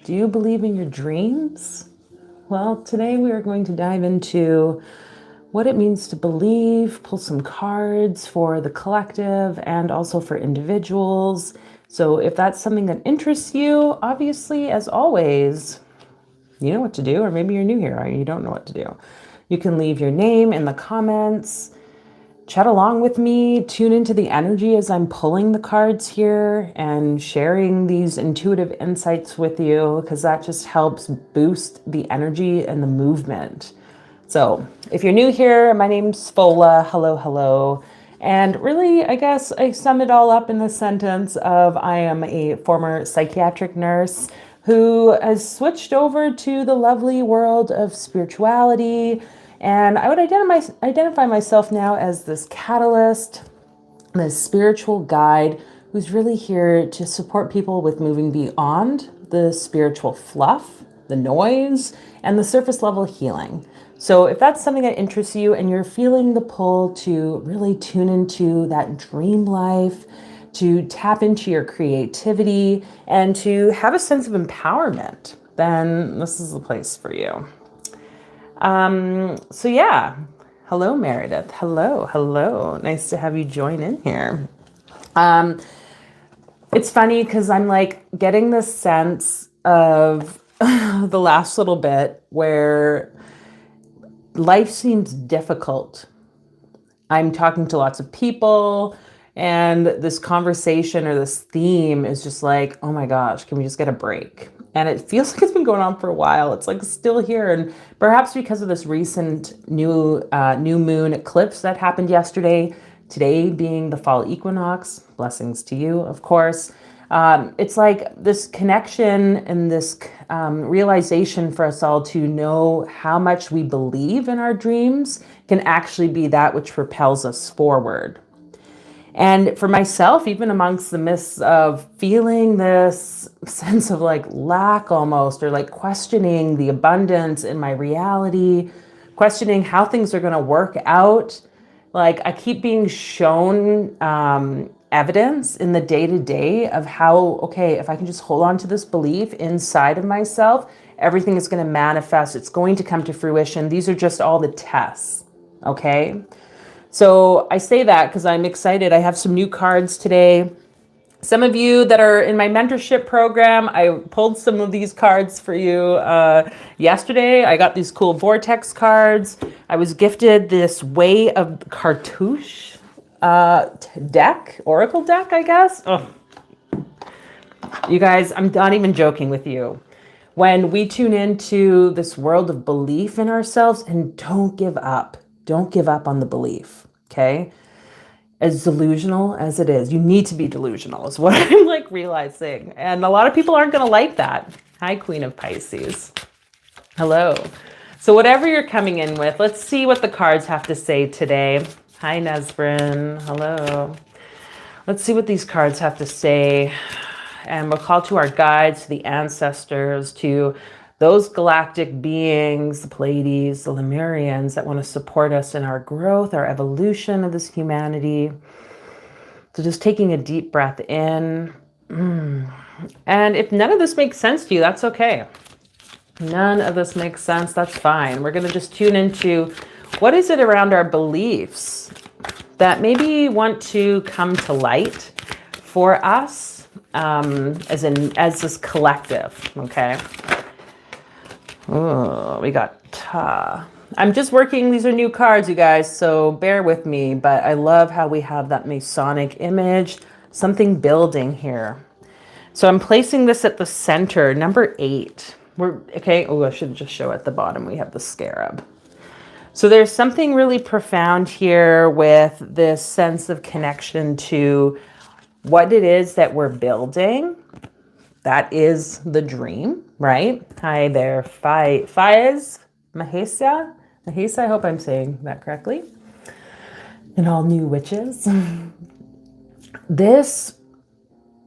Do you believe in your dreams? Well, today we are going to dive into what it means to believe, pull some cards for the collective and also for individuals. So if that's something that interests you, obviously, as always, you know what to do, or maybe you're new here or you don't know what to do. You can leave your name in the comments, chat along with me, tune into the energy as I'm pulling the cards here and sharing these intuitive insights with you, because that just helps boost the energy and the movement. So if you're new here, my name's Fola. Hello, hello. And really, I guess I sum it all up in the sentence of I am a former psychiatric nurse who has switched over to the lovely world of spirituality. And I would identify myself now as this catalyst, this spiritual guide who's really here to support people with moving beyond the spiritual fluff, the noise, and the surface level healing. So if that's something that interests you and you're feeling the pull to really tune into that dream life, to tap into your creativity, and to have a sense of empowerment, then this is the place for you. So yeah, hello Meredith. Hello, hello. Nice to have you join in here. It's funny because I'm like getting this sense of the last little bit where life seems difficult. I'm talking to lots of people, and this conversation or this theme is just like, oh my gosh, can we just get a break? And it feels like it's been going on for a while. It's like still here. And perhaps because of this recent new moon eclipse that happened yesterday, today being the fall equinox, blessings to you, of course. It's like this connection and this realization for us all to know how much we believe in our dreams can actually be that which propels us forward. And for myself, even amongst the midst of feeling this sense of like lack almost, or like questioning the abundance in my reality, questioning how things are going to work out, like I keep being shown evidence in the day-to-day of how, okay, if I can just hold on to this belief inside of myself, everything is going to manifest. It's going to come to fruition. These are just all the tests, okay? So I say that because I'm excited. I have some new cards today. Some of you that are in my mentorship program, I pulled some of these cards for you yesterday. I got these cool vortex cards. I was gifted this Way of Cartouche deck, oracle deck, I guess. Oh. You guys, I'm not even joking with you. When we tune into this world of belief in ourselves, and don't give up on the belief. Okay. As delusional as it is, you need to be delusional is what I'm like realizing. And a lot of people aren't going to like that. Hi, Queen of Pisces. Hello. So whatever you're coming in with, let's see what the cards have to say today. Hi, Nesbrin. Hello. Let's see what these cards have to say. And we'll call to our guides, to the ancestors, to those galactic beings, the Pleiades, the Lemurians that want to support us in our growth, our evolution of this humanity. So just taking a deep breath in. And if none of this makes sense to you, that's okay. None of this makes sense, that's fine. We're going to just tune into what is it around our beliefs that maybe want to come to light for us as this collective, okay? Oh, we got Ta. I'm just working, these are new cards, you guys, so bear with me, but I love how we have that Masonic image, something building here. So I'm placing this at the center, number 8. Okay, oh, I should just show at the bottom, we have the scarab. So there's something really profound here with this sense of connection to what it is that we're building. That is the dream, right? Hi there, Faiz Mahesa. Mahesa, I hope I'm saying that correctly. And all new witches. This,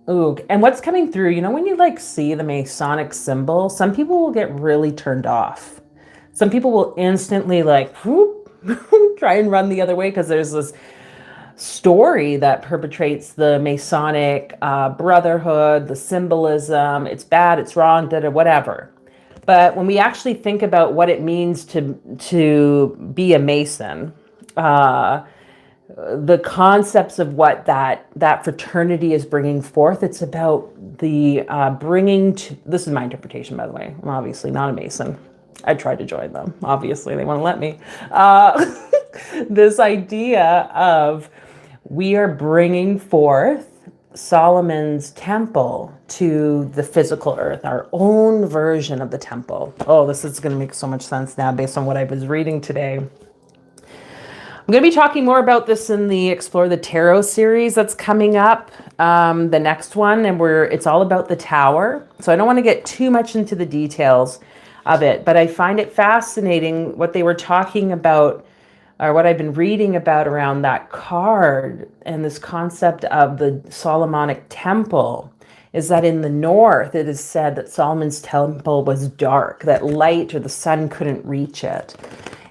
ooh, and what's coming through, you know, when you like see the Masonic symbol, some people will get really turned off. Some people will instantly like, whoop, try and run the other way because there's this story that perpetrates the Masonic brotherhood, the symbolism, it's bad, it's wrong, whatever. But when we actually think about what it means to be a Mason, the concepts of what that fraternity is bringing forth, it's about the bringing to, this is my interpretation, by the way, I'm obviously not a Mason. I tried to join them. Obviously, they won't let me. This idea of we are bringing forth Solomon's temple to the physical earth, our own version of the temple. Oh, this is going to make so much sense now based on what I was reading today. I'm going to be talking more about this in the Explore the Tarot series that's coming up, the next one, and it's all about the tower. So I don't want to get too much into the details of it, but I find it fascinating what they were talking about, or what I've been reading about around that card and this concept of the Solomonic temple, is that in the north, it is said that Solomon's temple was dark, that light or the sun couldn't reach it.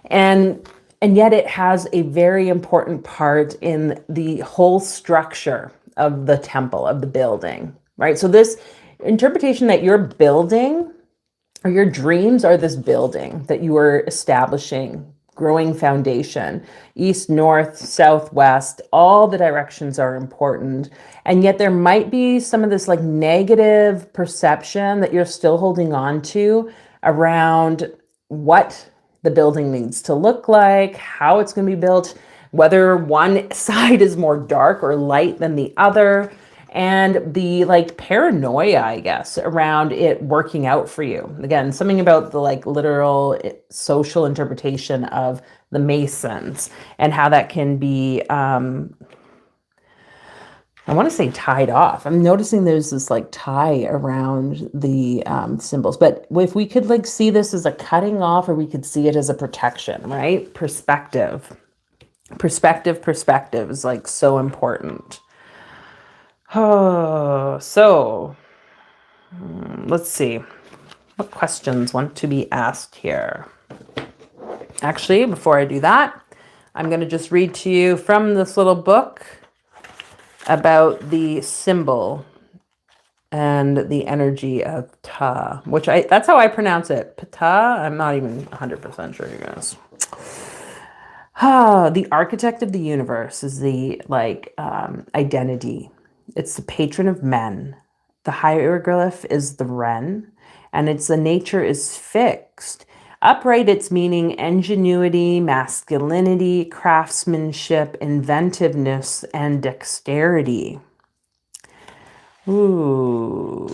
And yet it has a very important part in the whole structure of the temple, of the building, right? So this interpretation that you're building, or your dreams are this building that you are establishing, growing foundation, east, north, south, west, all the directions are important. And yet there might be some of this like negative perception that you're still holding on to around what the building needs to look like, how it's going to be built, whether one side is more dark or light than the other, and the like paranoia, I guess, around it working out for you. Again, something about the like literal social interpretation of the Masons and how that can be, I want to say tied off. I'm noticing there's this like tie around the symbols, but if we could like see this as a cutting off, or we could see it as a protection, right? Perspective is like so important. Oh, so let's see what questions want to be asked here. Actually, before I do that, I'm going to just read to you from this little book about the symbol and the energy of Ta, which that's how I pronounce it. Ptah. I'm not even 100% sure, you guys. The architect of the universe is the identity. It's the patron of men. The hieroglyph is the wren, and the nature is fixed. Upright, it's meaning ingenuity, masculinity, craftsmanship, inventiveness, and dexterity. Ooh.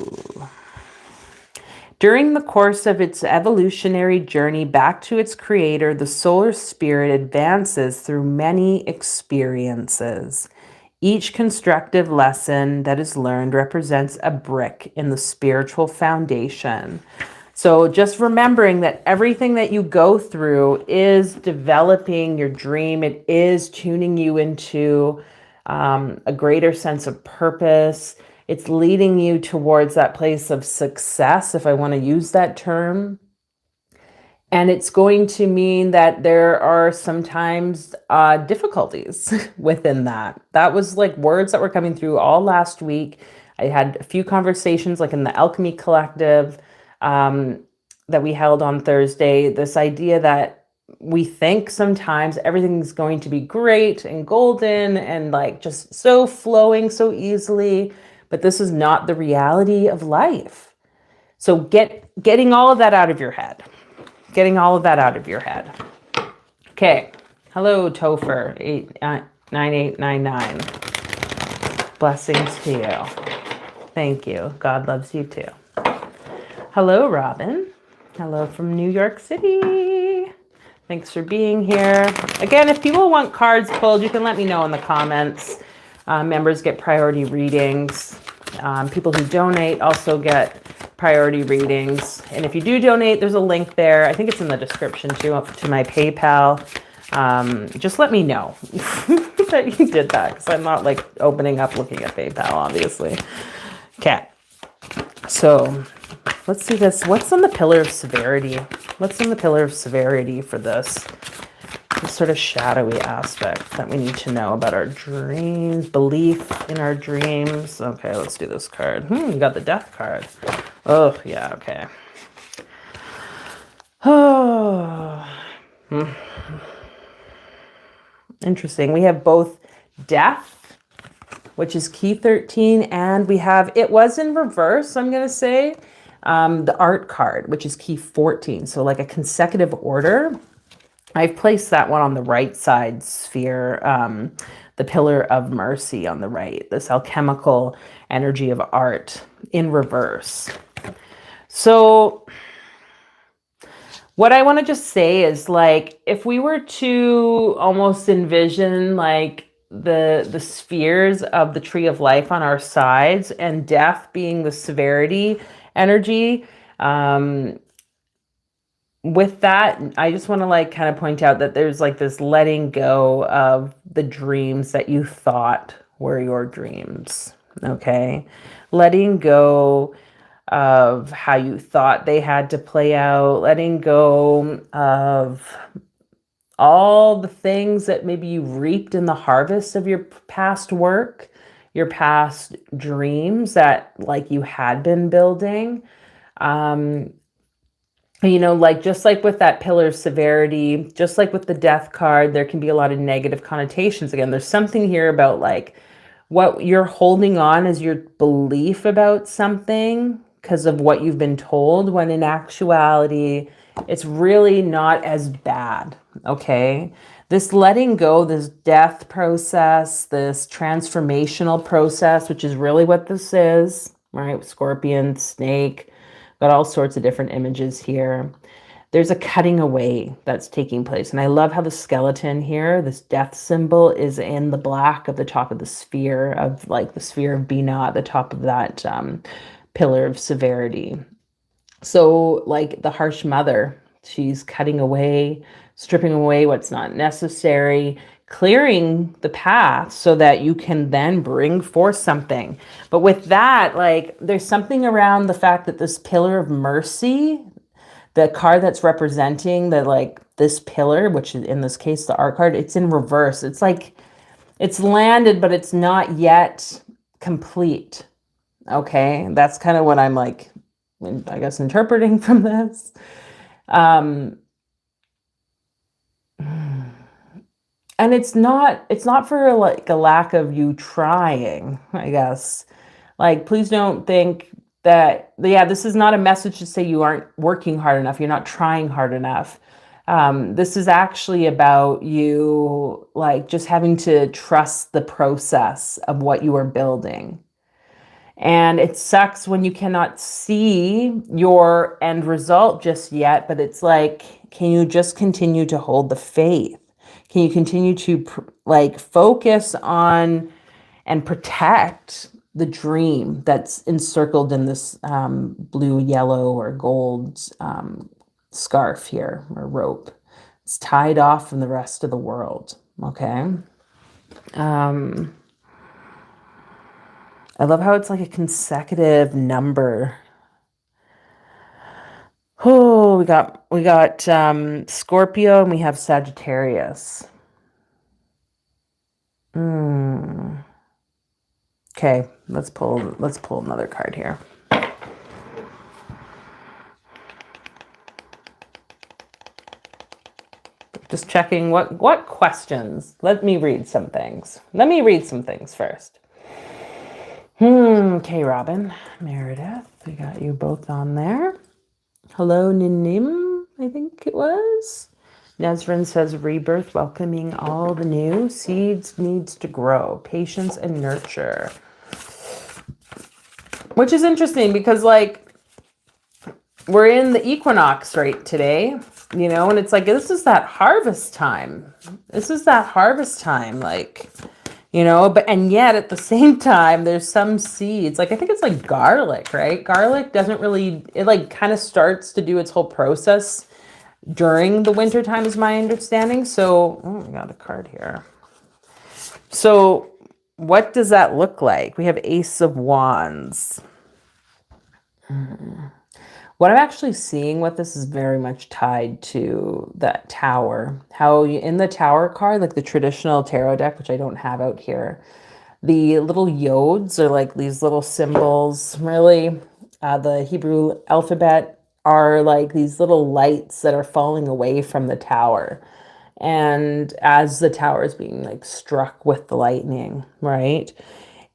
During the course of its evolutionary journey back to its creator, the solar spirit advances through many experiences. Each constructive lesson that is learned represents a brick in the spiritual foundation. So just remembering that everything that you go through is developing your dream. It is tuning you into a greater sense of purpose. It's leading you towards that place of success, if I want to use that term. And it's going to mean that there are sometimes difficulties within that. That was like words that were coming through all last week. I had a few conversations like in the Alchemy Collective that we held on Thursday. This idea that we think sometimes everything's going to be great and golden and like just so flowing so easily, but this is not the reality of life. So getting all of that out of your head. Getting all of that out of your head. Okay. Hello, Topher 9899. Blessings to you. Thank you. God loves you too. Hello, Robin. Hello from New York City. Thanks for being here. Again, if people want cards pulled, you can let me know in the comments. Members get priority readings. People who donate also get priority readings. And if you do donate, there's a link there. I think it's in the description too, to my PayPal. Just let me know that you did that, because I'm not like opening up looking at PayPal, obviously. Okay. So let's see this. What's on the pillar of severity? What's on the pillar of severity for this? the sort of shadowy aspect that we need to know about our dreams, belief in our dreams. Okay, let's do this card. You got the death card. Oh, yeah, okay. Oh, interesting. We have both death, which is key 13, and we have, it was in reverse, I'm going to say, the art card, which is key 14. So like a consecutive order. I've placed that one on the right side sphere, the pillar of mercy on the right, this alchemical energy of art in reverse. So what I want to just say is, like, if we were to almost envision like the spheres of the tree of life on our sides, and death being the severity energy, with that, I just want to like kind of point out that there's like this letting go of the dreams that you thought were your dreams. Okay. Letting go of how you thought they had to play out, letting go of all the things that maybe you reaped in the harvest of your past work, your past dreams that like you had been building. You know, like just like with that pillar of severity, just like with the death card, there can be a lot of negative connotations. Again, there's something here about like what you're holding on as your belief about something because of what you've been told, when in actuality, it's really not as bad. Okay. This letting go, this death process, this transformational process, which is really what this is, right? Scorpion, snake, got all sorts of different images here. There's a cutting away that's taking place. And I love how the skeleton here, this death symbol, is in the black of the top of the sphere of like the sphere of Binah at the top of that pillar of severity. So like the harsh mother, she's cutting away, stripping away what's not necessary, clearing the path so that you can then bring forth something. But with that, like there's something around the fact that this pillar of mercy, the card that's representing the like this pillar, which is in this case the art card, it's in reverse. It's like it's landed, but it's not yet complete. Okay, that's kind of what I'm like, I guess, interpreting from this. And it's not for like a lack of you trying, I guess. Like, please don't think that, yeah, this is not a message to say you aren't working hard enough, you're not trying hard enough. This is actually about you like just having to trust the process of what you are building. And it sucks when you cannot see your end result just yet, but it's like, can you just continue to hold the faith? Can you continue to like focus on and protect the dream that's encircled in this blue, yellow, or gold scarf here, or rope? It's tied off from the rest of the world, okay? I love how it's like a consecutive number. Oh, we got Scorpio, and we have Sagittarius. Okay, let's pull another card here. Just checking what questions. Let me read some things. First. Okay, Robin, Meredith, we got you both on there. Hello, Ninim, I think it was. Nesrin says, rebirth, welcoming all the new. Seeds needs to grow. Patience and nurture. Which is interesting because, like, we're in the equinox right today, you know, and it's like, this is that harvest time. Like, you know, but, and yet at the same time, there's some seeds, like, I think it's like garlic, right? Garlic doesn't really, it like kind of starts to do its whole process during the winter time is my understanding. So, oh, we got a card here. So what does that look like? We have Ace of Wands. What I'm actually seeing with this is very much tied to that tower. How in the tower card, like the traditional tarot deck, which I don't have out here, the little yods are like these little symbols. Really, the Hebrew alphabet are like these little lights that are falling away from the tower. And as the tower is being like struck with the lightning, right?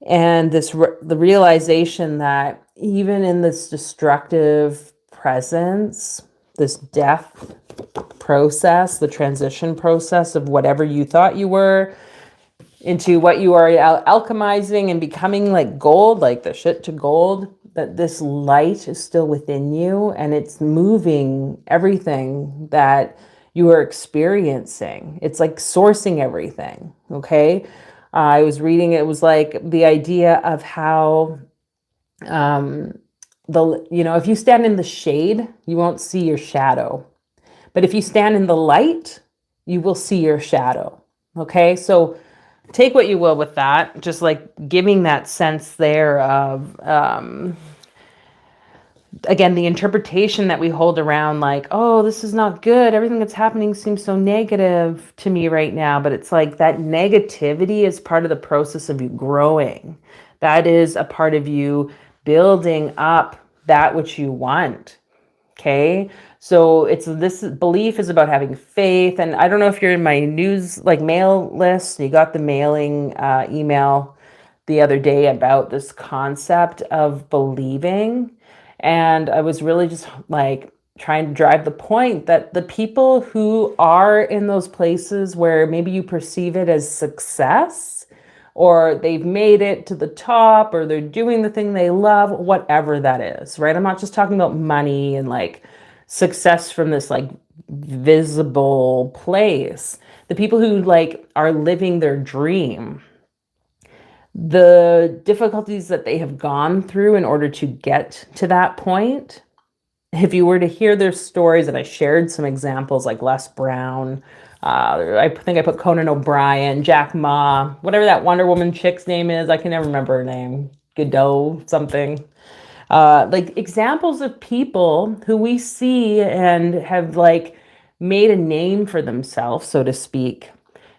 And the realization that even in this destructive presence, this death process, the transition process of whatever you thought you were into what you are alchemizing and becoming like gold, like the shit to gold, that this light is still within you and it's moving everything that you are experiencing. It's like sourcing everything. Okay. I was reading, it was like the idea of how, if you stand in the shade, you won't see your shadow. But if you stand in the light, you will see your shadow. Okay. So take what you will with that, just like giving that sense there of, again, the interpretation that we hold around like, oh, this is not good. Everything that's happening seems so negative to me right now. But it's like that negativity is part of the process of you growing. That is a part of you building up that which you want. Okay. So this belief is about having faith. And I don't know if you're in my news, like mail list, you got the mailing email the other day about this concept of believing. And I was really just like trying to drive the point that the people who are in those places where maybe you perceive it as success, or they've made it to the top, or they're doing the thing they love, whatever that is, right? I'm not just talking about money and like success from this like visible place. The people who like are living their dream, the difficulties that they have gone through in order to get to that point. If you were to hear their stories, and I shared some examples like Les Brown, I think I put Conan O'Brien, Jack Ma, whatever that Wonder Woman chick's name is, I can never remember her name, Godot something. Like examples of people who we see and have like made a name for themselves, so to speak,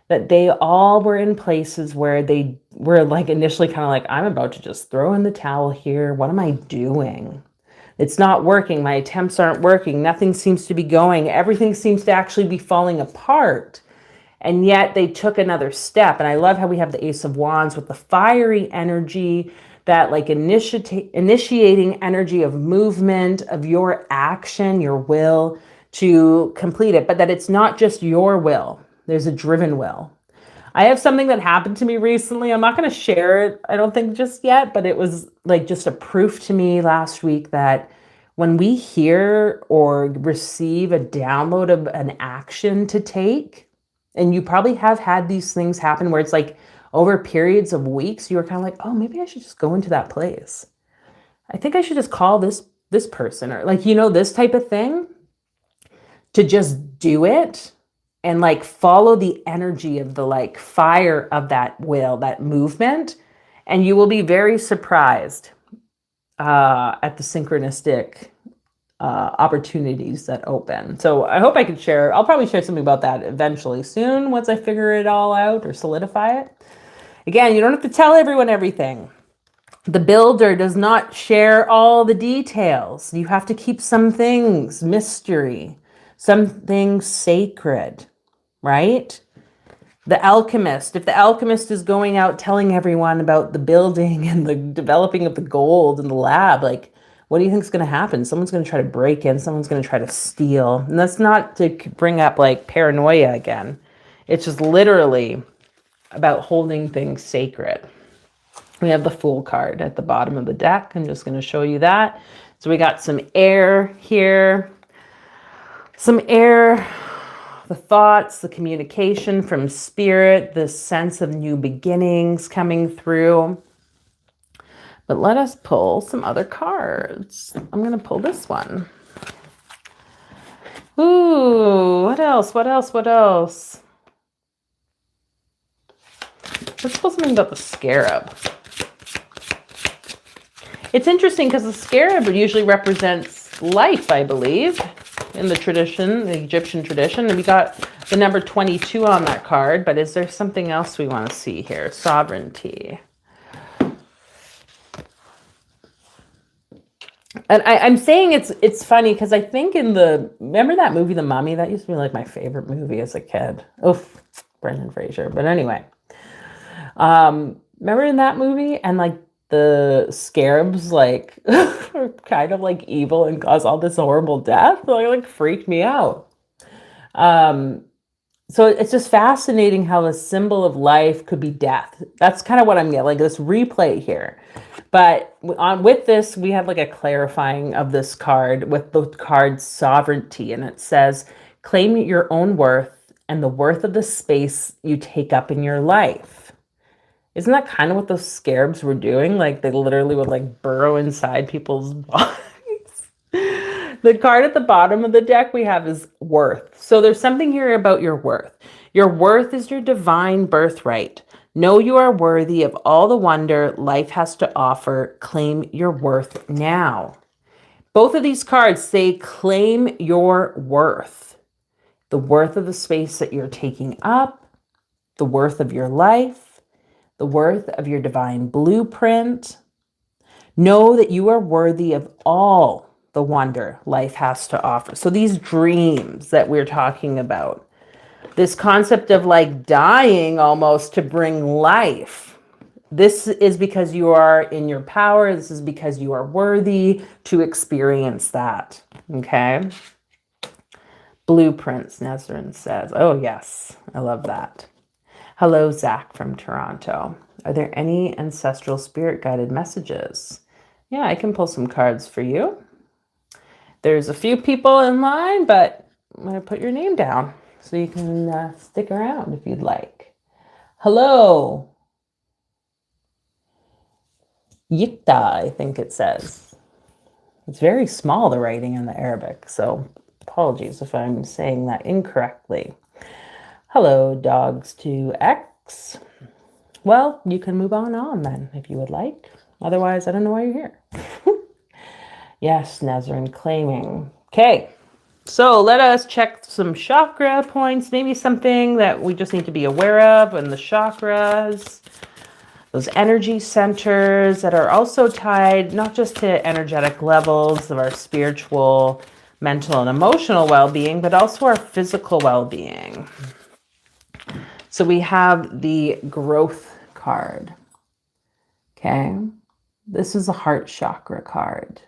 that they all were in places where they were like initially kind of like, I'm about to just throw in the towel here. What am I doing? It's not working. My attempts aren't working. Nothing seems to be going. Everything seems to actually be falling apart. And yet they took another step. And I love how we have the Ace of Wands with the fiery energy, that like initiating energy of movement, of your action, your will to complete it. But that it's not just your will. There's a driven will. I have something that happened to me recently. I'm not going to share it, I don't think, just yet, but it was like just a proof to me last week that when we hear or receive a download of an action to take, and you probably have had these things happen where it's like over periods of weeks, you were kind of like, oh, maybe I should just go into that place. I think I should just call this person, or like, this type of thing, to just do it. And like follow the energy of the like fire of that will, that movement. And you will be very surprised at the synchronistic opportunities that open. So I hope I could share, I'll probably share something about that eventually soon once I figure it all out or solidify it. Again, you don't have to tell everyone everything. The builder does not share all the details. You have to keep some things mystery, some things sacred, right? The alchemist, if the alchemist is going out telling everyone about the building and the developing of the gold in the lab, like, what do you think is going to happen? Someone's going to try to break in, someone's going to try to steal. And that's not to bring up like paranoia again. It's just literally about holding things sacred. We have the Fool card at the bottom of the deck. I'm just going to show you that. So we got some air here, some air, the thoughts, the communication from spirit, the sense of new beginnings coming through. But let us pull some other cards. I'm going to pull this one. Ooh, what else? What else? What else? Let's pull something about the scarab. It's interesting because the scarab usually represents life, I believe, in the tradition, the Egyptian tradition. And we got the number 22 on that card, but is there something else we want to see here? Sovereignty. And I'm saying it's funny because I think remember that movie, The Mummy? That used to be like my favorite movie as a kid. Oof, Brendan Fraser. But anyway, remember in that movie, and like the scarabs like are kind of like evil and cause all this horrible death. Like freaked me out. So it's just fascinating how the symbol of life could be death. That's kind of what I'm getting, like this replay here. But with this, we have like a clarifying of this card with the card sovereignty. And it says, claim your own worth and the worth of the space you take up in your life. Isn't that kind of what those scarabs were doing? Like they literally would like burrow inside people's bodies. The card at the bottom of the deck we have is worth. So there's something here about your worth. Your worth is your divine birthright. Know you are worthy of all the wonder life has to offer. Claim your worth now. Both of these cards say claim your worth. The worth of the space that you're taking up, the worth of your life, the worth of your divine blueprint. Know that you are worthy of all the wonder life has to offer. So these dreams that we're talking about, this concept of like dying almost to bring life, this is because you are in your power. This is because you are worthy to experience that. Okay. Blueprints, Nesrin says. Oh yes, I love that. Hello, Zach from Toronto. Are there any ancestral spirit guided messages? Yeah, I can pull some cards for you. There's a few people in line, but I'm going to put your name down so you can stick around if you'd like. Hello. Yikta, I think it says. It's very small, the writing in the Arabic, so apologies if I'm saying that incorrectly. Hello, Dogs to X. Well, you can move on then if you would like. Otherwise, I don't know why you're here. Yes, Nazarene claiming. Okay, so let us check some chakra points. Maybe something that we just need to be aware of in the chakras. Those energy centers that are also tied not just to energetic levels of our spiritual, mental, and emotional well-being, but also our physical well-being. So we have the growth card. Okay, this is a heart chakra card.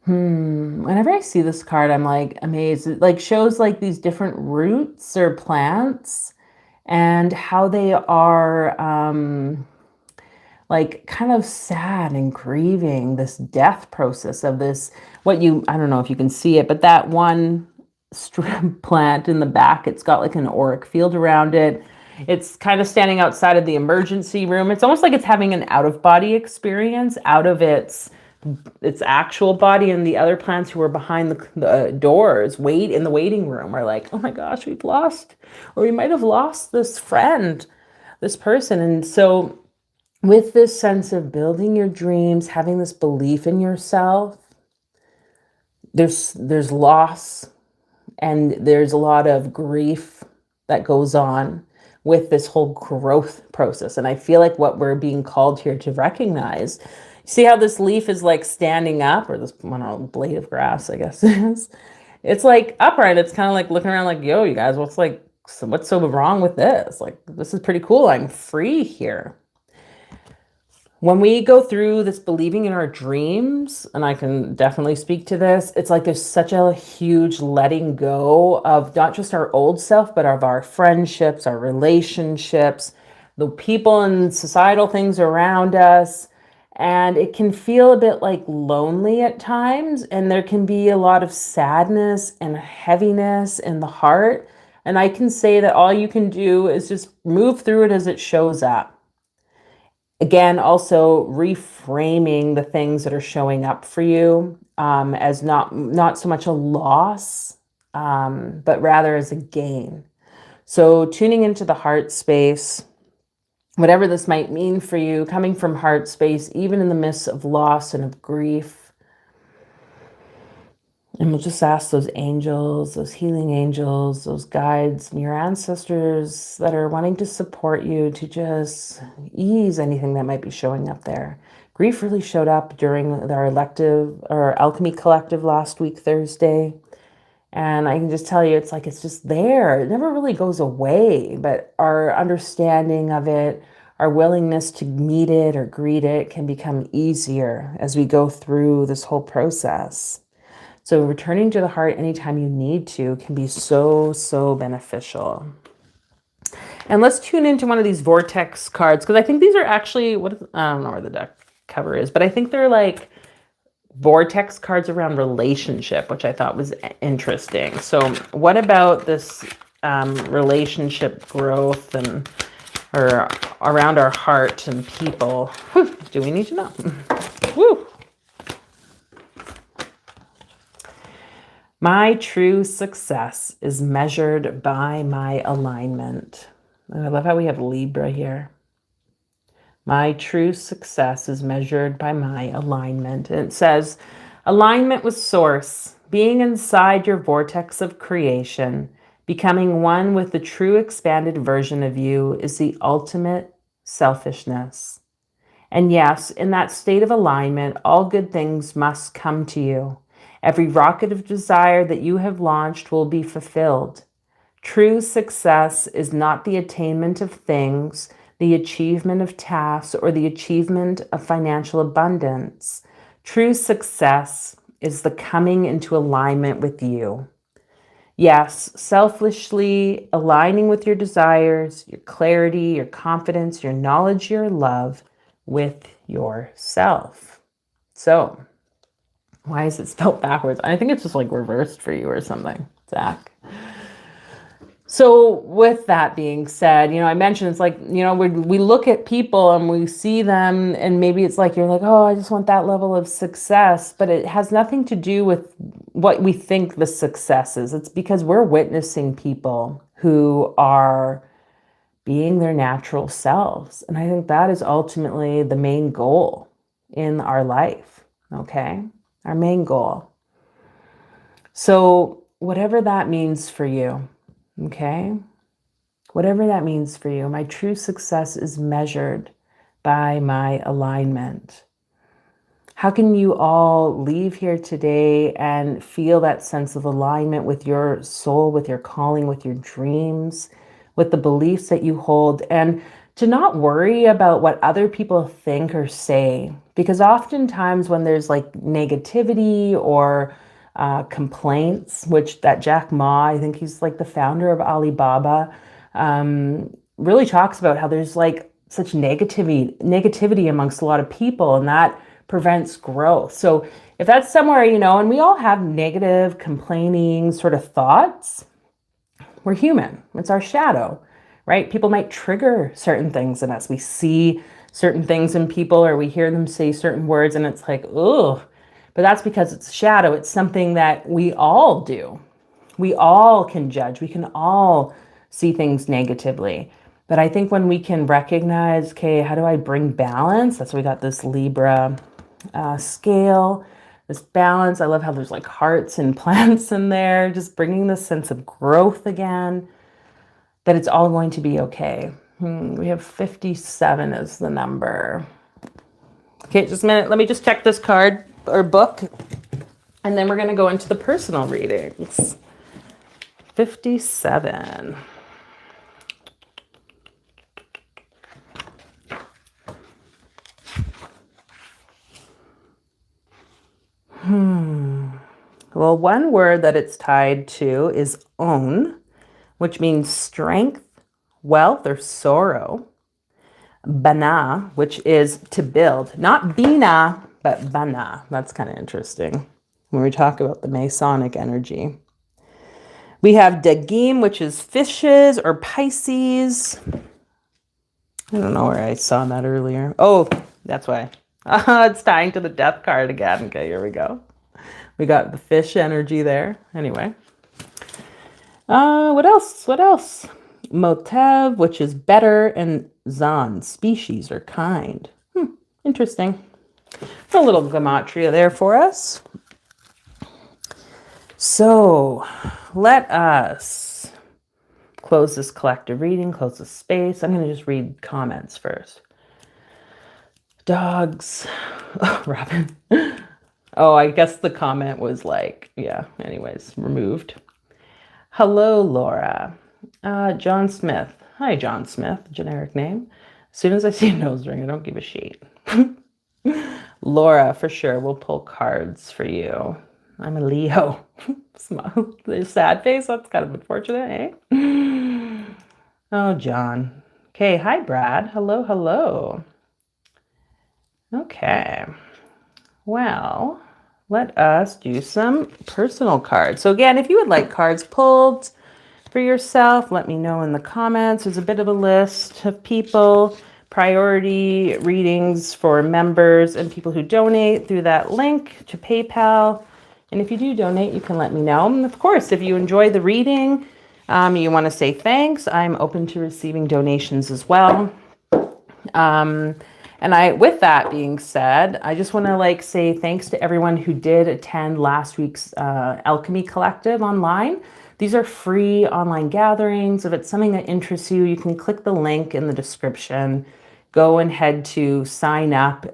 Whenever I see this card, I'm like amazed. It like shows like these different roots or plants and how they are like kind of sad and grieving this death process of this, I don't know if you can see it, but that one strip plant in the back, it's got like an auric field around it. It's kind of standing outside of the emergency room. It's almost like it's having an out-of-body experience out of its actual body, and the other plants who were behind the doors in the waiting room are like, oh my gosh, we might have lost this friend, this person. And so with this sense of building your dreams, having this belief in yourself, there's loss and there's a lot of grief that goes on with this whole growth process. And I feel like what we're being called here to recognize, see how this leaf is like standing up, or this blade of grass, I guess it is. It's like upright. It's kind of like looking around like, yo, you guys, what's so wrong with this? Like, this is pretty cool. I'm free here. When we go through this believing in our dreams, and I can definitely speak to this, it's like there's such a huge letting go of not just our old self, but of our friendships, our relationships, the people and societal things around us. And it can feel a bit like lonely at times, and there can be a lot of sadness and heaviness in the heart. And I can say that all you can do is just move through it as it shows up. Again, also reframing the things that are showing up for you as not so much a loss, but rather as a gain. So tuning into the heart space, whatever this might mean for you, coming from heart space, even in the midst of loss and of grief, And we'll just ask those angels, those healing angels, those guides, and your ancestors that are wanting to support you to just ease anything that might be showing up there. Grief really showed up during our alchemy collective last week, Thursday. And I can just tell you, it's like it's just there. It never really goes away, but our understanding of it, our willingness to meet it or greet it can become easier as we go through this whole process. So returning to the heart anytime you need to can be so, so beneficial. And let's tune into one of these vortex cards, because I think these are actually, I don't know where the deck cover is, but I think they're like vortex cards around relationship, which I thought was interesting. So what about this relationship growth or around our heart and people? Whew, do we need to know? Woo! My true success is measured by my alignment. And I love how we have Libra here. My true success is measured by my alignment. And it says, alignment with source, being inside your vortex of creation, becoming one with the true expanded version of you is the ultimate selfishness. And yes, in that state of alignment, all good things must come to you. Every rocket of desire that you have launched will be fulfilled. True success is not the attainment of things, the achievement of tasks, or the achievement of financial abundance. True success is the coming into alignment with you. Yes, selfishly aligning with your desires, your clarity, your confidence, your knowledge, your love with yourself. So, why is it spelled backwards? I think it's just like reversed for you or something, Zach. So with that being said, I mentioned it's like, we look at people and we see them and maybe it's like, you're like, oh, I just want that level of success, but it has nothing to do with what we think the success is. It's because we're witnessing people who are being their natural selves. And I think that is ultimately the main goal in our life, okay? Our main goal. So whatever that means for you, okay? Whatever that means for you, my true success is measured by my alignment. How can you all leave here today and feel that sense of alignment with your soul, with your calling, with your dreams, with the beliefs that you hold, and to not worry about what other people think or say? Because oftentimes when there's like negativity or complaints, which that Jack Ma, I think he's like the founder of Alibaba, really talks about how there's like such negativity amongst a lot of people, and that prevents growth. So if that's somewhere, and we all have negative, complaining sort of thoughts, we're human. It's our shadow, right? People might trigger certain things in us. We see certain things in people or we hear them say certain words and it's like, ugh. But that's because it's shadow. It's something that we all do. We all can judge. We can all see things negatively. But I think when we can recognize, okay, how do I bring balance? That's why we got this Libra scale, this balance. I love how there's like hearts and plants in there, just bringing this sense of growth again, that it's all going to be okay. We have 57 as the number. Okay, just a minute. Let me just check this card or book, and then we're going to go into the personal readings. 57. Well, one word that it's tied to is own, which means strength, wealth, or sorrow. Bana, which is to build. Not bina, but bana. That's kind of interesting when we talk about the Masonic energy. We have dagim, which is fishes or Pisces. I don't know where I saw that earlier. Oh, that's why. It's tying to the death card again. Okay, here we go. We got the fish energy there. Anyway. What else? Motev, which is better, and zan, species or kind. Interesting. A little gematria there for us. So let us close this collective reading, close the space. I'm going to just read comments first. Dogs. Oh, Robin. Oh, I guess the comment was like, yeah, anyways, removed. Hello, Laura. John Smith. Hi, John Smith, generic name. As soon as I see a nose ring, I don't give a shit. Laura, for sure, we'll pull cards for you. I'm a Leo. Smile. The sad face, that's kind of unfortunate, eh? Oh, John. Okay, hi, Brad. Hello, hello. Okay. Well, let us do some personal cards. So again, if you would like cards pulled for yourself, let me know in the comments. There's a bit of a list of people, priority readings for members and people who donate through that link to PayPal. And if you do donate, you can let me know. And of course, if you enjoy the reading, you want to say thanks, I'm open to receiving donations as well. And with that being said, I just want to say thanks to everyone who did attend last week's Alchemy Collective online. These are free online gatherings. If it's something that interests you, you can click the link in the description. Go and head to sign up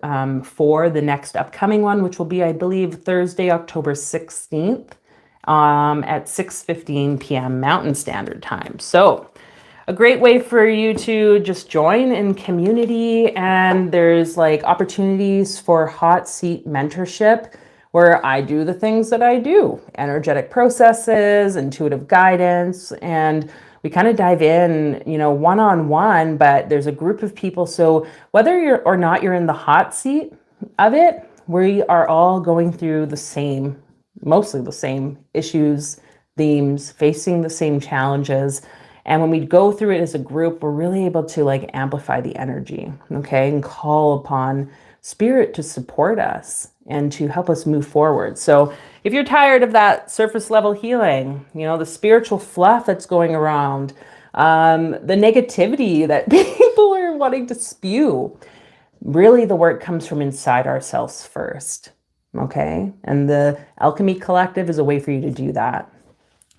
for the next upcoming one, which will be, I believe, Thursday, October 16th at 6:15 p.m. Mountain Standard Time. So a great way for you to just join in community, and there's opportunities for hot seat mentorship where I do the things that I do, energetic processes, intuitive guidance, and we kind of dive in, one-on-one, but there's a group of people. So whether you're or not you're in the hot seat of it, we are all going through mostly the same issues, themes, facing the same challenges. And when we go through it as a group, we're really able to amplify the energy, okay, and call upon spirit to support us and to help us move forward. So if you're tired of that surface level healing, the spiritual fluff that's going around, the negativity that people are wanting to spew, really the work comes from inside ourselves first, okay? And the Alchemy Collective is a way for you to do that.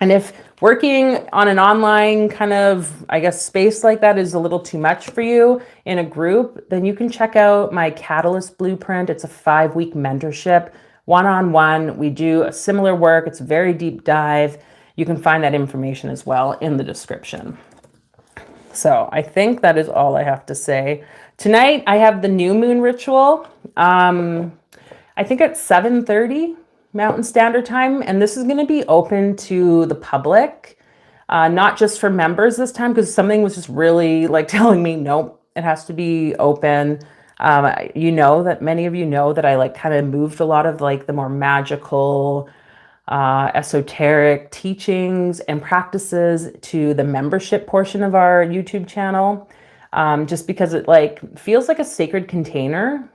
And if working on an online kind of, space like that is a little too much for you in a group, then you can check out my Catalyst Blueprint. It's a 5-week mentorship, one-on-one. We do a similar work. It's a very deep dive. You can find that information as well in the description. So I think that is all I have to say. Tonight, I have the new moon ritual. I think at 7:30. Mountain Standard Time, and this is going to be open to the public, not just for members this time, because something was just really telling me, nope, it has to be open. That many of you know that I kind of moved a lot of the more magical, esoteric teachings and practices to the membership portion of our YouTube channel, just because it feels like a sacred container.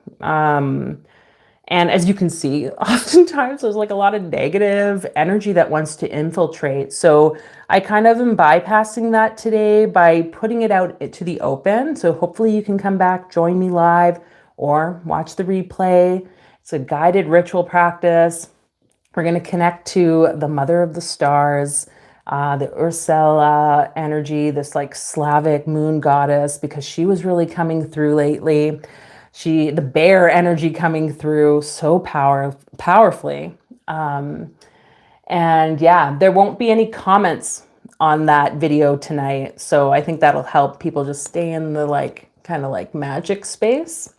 And as you can see, oftentimes there's a lot of negative energy that wants to infiltrate. So I kind of am bypassing that today by putting it out to the open. So hopefully you can come back, join me live, or watch the replay. It's a guided ritual practice. We're going to connect to the Mother of the Stars, the Ursula energy, this Slavic moon goddess, because she was really coming through lately. The bear energy coming through so powerfully. And yeah, there won't be any comments on that video tonight. So I think that'll help people just stay in the kind of magic space.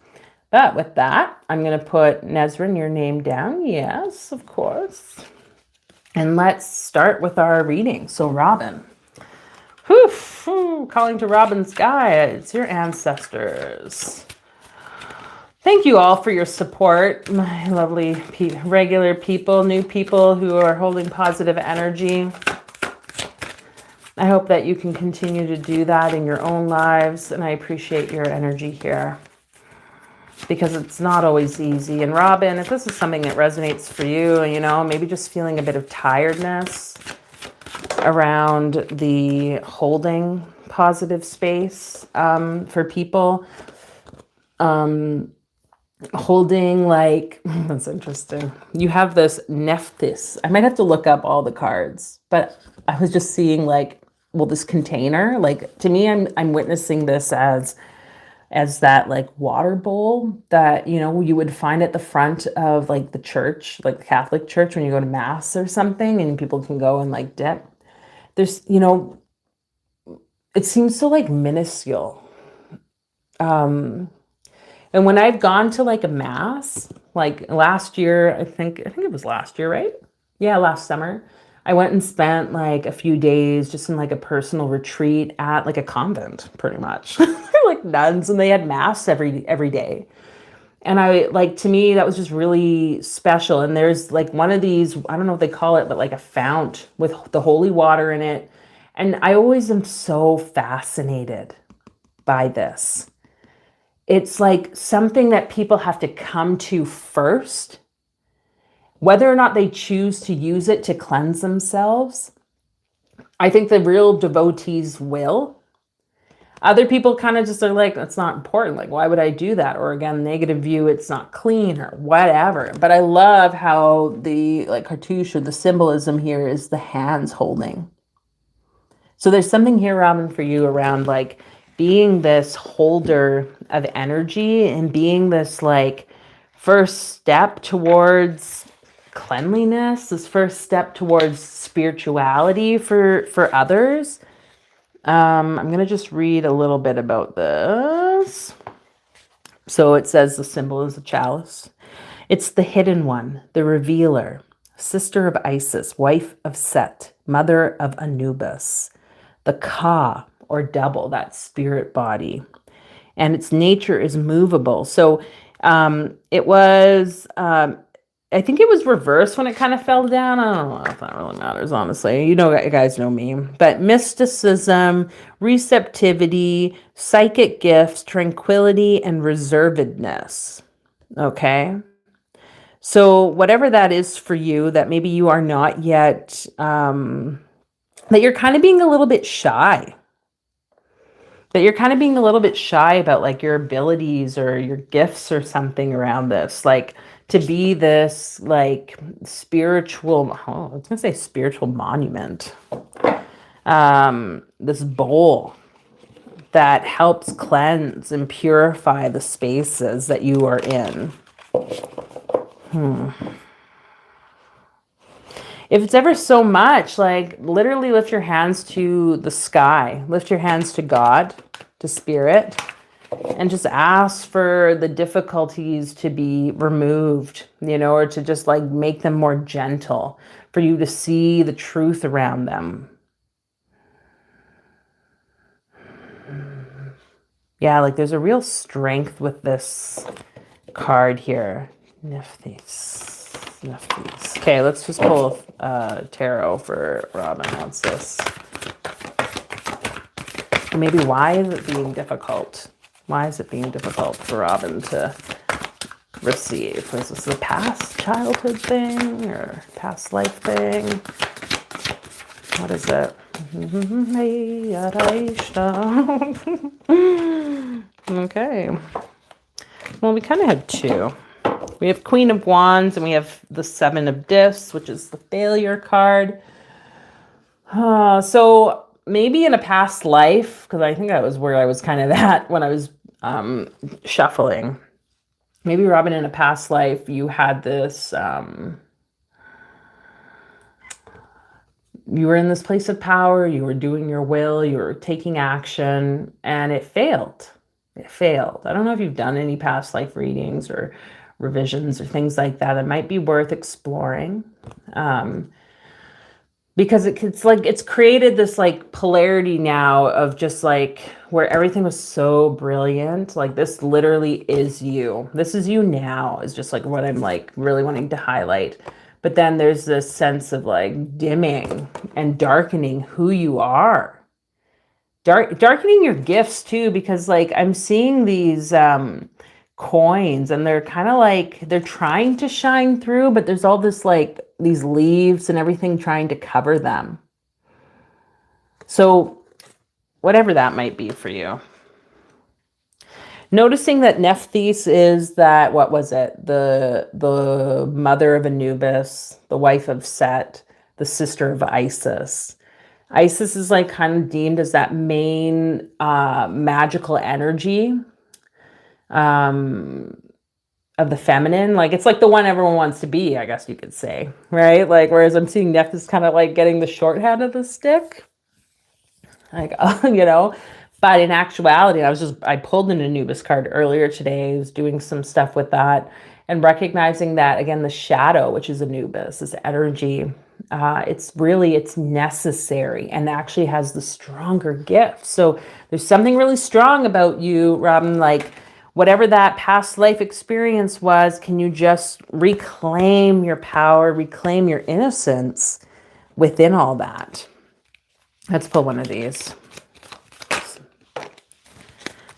But with that, I'm going to put Nesrin, your name down. Yes, of course. And let's start with our reading. So Robin. Calling to Robin's guides, your ancestors. Thank you all for your support, my lovely regular people, new people who are holding positive energy. I hope that you can continue to do that in your own lives, and I appreciate your energy here because it's not always easy. And Robin, if this is something that resonates for you, maybe just feeling a bit of tiredness around the holding positive space for people, holding like, that's interesting. You have this nephthys. I might have to look up all the cards, but I was just seeing like, well, this container, like to me, I'm witnessing this as that like water bowl that, you know, you would find at the front of like the church, like the Catholic church when you go to mass or something and people can go and like dip. There's, you know, it seems so like minuscule. And when I've gone to like a mass, like last year, I think it was last year, right? Yeah, last summer. I went and spent like a few days just in like a personal retreat at like a convent, pretty much. They're like nuns and they had mass every day. And I like, to me, that was just really special. And there's like one of these, I don't know what they call it, but like a fount with the holy water in it. And I always am so fascinated by this. It's like something that people have to come to first, whether or not they choose to use it to cleanse themselves. I think the real devotees will. Other people kind of just are like, that's not important. Like, why would I do that? Or again, negative view, it's not clean or whatever. But I love how the like cartouche or the symbolism here is the hands holding. So there's something here, Robin, for you around like being this holder of energy and being this like first step towards cleanliness, this first step towards spirituality for others. I'm going to just read a little bit about this. So it says the symbol is a chalice. It's the hidden one, the revealer, sister of Isis, wife of Set, mother of Anubis, the Ka, or double, that spirit body. And its nature is movable. So it was, I think it was reversed when it kind of fell down. I don't know if that really matters, honestly. You know, you guys know me. But mysticism, receptivity, psychic gifts, tranquility, and reservedness. Okay? So whatever that is for you, that maybe you are not yet, that you're kind of being a little bit shy. That you're kind of being a little bit shy about like your abilities or your gifts or something around this. Like to be this like spiritual, oh, I was gonna say spiritual monument. This bowl that helps cleanse and purify the spaces that you are in. If it's ever so much, like literally lift your hands to the sky, lift your hands to God, to spirit, and just ask for the difficulties to be removed, you know, or to just like make them more gentle, for you to see the truth around them. Yeah, like there's a real strength with this card here. Nephthys. Okay, let's just pull tarot for Robin. What's this? Maybe why is it being difficult? Why is it being difficult for Robin to receive? Is this a past childhood thing or past life thing? What is it? Okay. Well, we kind of have two. We have Queen of Wands and we have the Seven of Discs, which is the failure card. So maybe in a past life, because I think that was where I was kind of at when I was shuffling. Maybe, Robin, in a past life, you had this, you were in this place of power, you were doing your will, you were taking action, and it failed. It failed. I don't know if you've done any past life readings or revisions or things like that. It might be worth exploring. Because it's like, it's created this like polarity now of just like where everything was so brilliant. Like this literally is you. This is you now is just like what I'm like really wanting to highlight. But then there's this sense of like dimming and darkening who you are. Darkening your gifts too, because like I'm seeing these coins and they're kind of like they're trying to shine through, but there's all this like these leaves and everything trying to cover them. So whatever that might be for you. Noticing that Nephthys is that, what was it? The mother of Anubis, the wife of Set, the sister of Isis. Isis is like kind of deemed as that main magical energy of the feminine. Like it's like the one everyone wants to be, I guess you could say, right? Like whereas I'm seeing Nephthys kind of like getting the short hand of the stick. Like, but in actuality, I pulled an Anubis card earlier today. I was doing some stuff with that and recognizing that, again, the shadow, which is Anubis, this energy, it's necessary and actually has the stronger gift. So there's something really strong about you, Robin, like whatever that past life experience was, can you just reclaim your power, reclaim your innocence within all that? Let's pull one of these.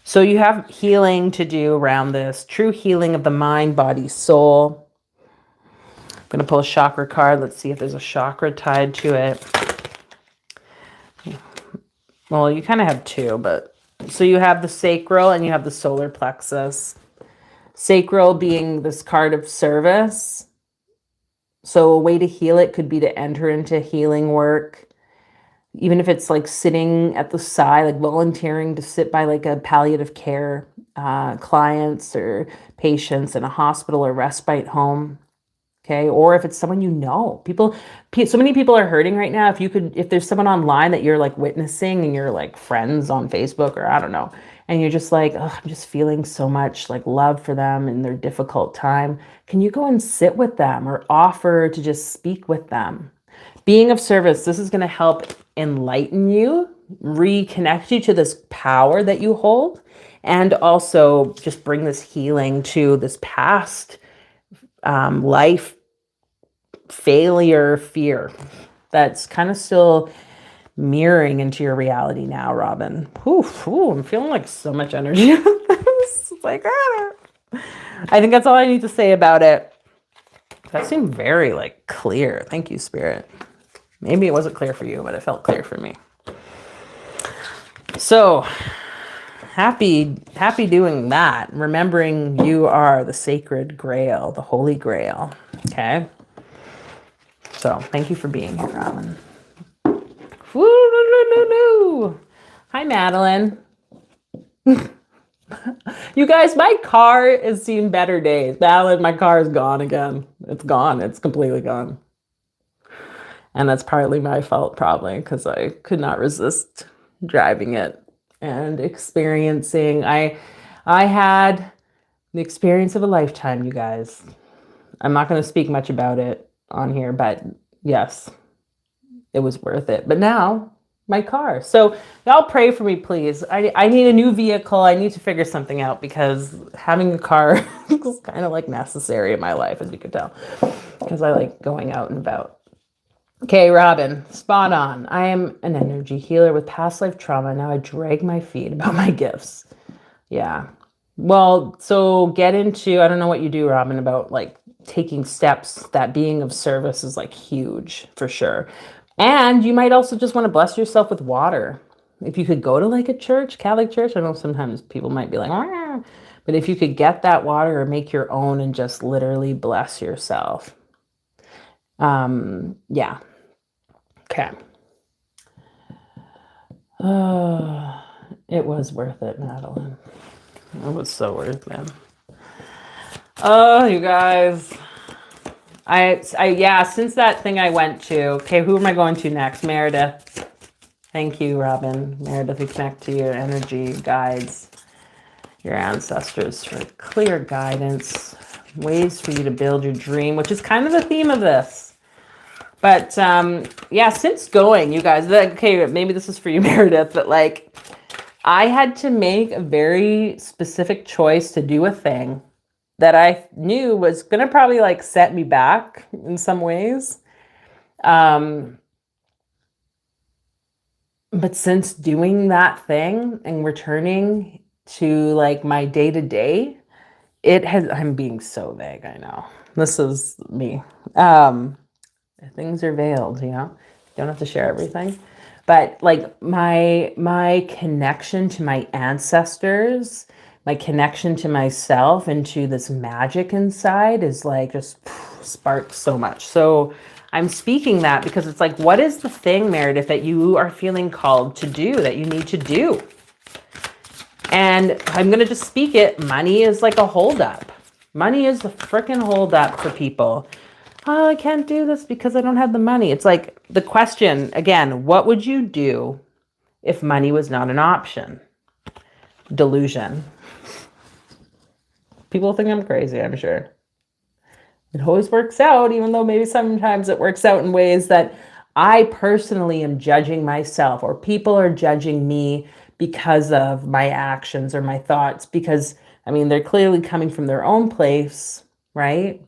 So you have healing to do around this, true healing of the mind, body, soul. I'm going to pull a chakra card. Let's see if there's a chakra tied to it. Well, you kind of have two, but so you have the sacral and you have the solar plexus. Sacral being this card of service. So a way to heal it could be to enter into healing work. Even if it's like sitting at the side, like volunteering to sit by like a palliative care clients or patients in a hospital or respite home. Okay. Or if it's someone, so many people are hurting right now. If there's someone online that you're like witnessing and you're like friends on Facebook or I don't know, and you're just like, oh, I'm just feeling so much like love for them in their difficult time. Can you go and sit with them or offer to just speak with them? Being of service, this is going to help enlighten you, reconnect you to this power that you hold, and also just bring this healing to this past life failure fear that's kind of still mirroring into your reality now, Robin. I'm feeling like so much energy. It's like, I think that's all I need to say about it. That seemed very like clear. Thank you, Spirit. Maybe it wasn't clear for you, but it felt clear for me. So happy doing that. Remembering you are the sacred grail, the holy grail. Okay. So thank you for being here, Robin. Hi, Madeline. You guys, my car has seen better days. Madeline, my car is gone again. It's gone. It's completely gone. And that's partly my fault, probably, because I could not resist driving it and experiencing. I had the experience of a lifetime, you guys. I'm not going to speak much about it on here, but yes, it was worth it. But now, my car. So y'all pray for me, please. I need a new vehicle. I need to figure something out because having a car is kind of like necessary in my life, as you could tell, because I like going out and about. Okay, Robin, spot on. I am an energy healer with past life trauma. Now I drag my feet about my gifts. Yeah. Well, so get into, I don't know what you do, Robin, about like taking steps. That being of service is like huge for sure. And you might also just want to bless yourself with water. If you could go to like a church, Catholic church, I know sometimes people might be like, but if you could get that water or make your own and just literally bless yourself. Yeah. Okay. Oh, it was worth it, Madeline. It was so worth it. Oh, you guys. Yeah, since that thing I went to, okay, who am I going to next? Meredith. Thank you, Robin. Meredith, we connect to your energy guides, your ancestors for clear guidance, ways for you to build your dream, which is kind of the theme of this. But yeah, since going, you guys, okay, maybe this is for you, Meredith, but like I had to make a very specific choice to do a thing that I knew was going to probably like set me back in some ways. But since doing that thing and returning to like my day to day, I'm being so vague. I know this is me. Things are veiled, you don't have to share everything, but like my connection to my ancestors, my connection to myself and to this magic inside is like just sparks so much. So I'm speaking that because it's like, what is the thing, Meredith, that you are feeling called to do, that you need to do? And I'm going to just speak it. Money is like a holdup. Money is the freaking holdup for people. Oh, I can't do this because I don't have the money. It's like the question, again, what would you do if money was not an option? Delusion. People think I'm crazy, I'm sure. It always works out, even though maybe sometimes it works out in ways that I personally am judging myself, or people are judging me because of my actions or my thoughts, because, I mean, they're clearly coming from their own place, right?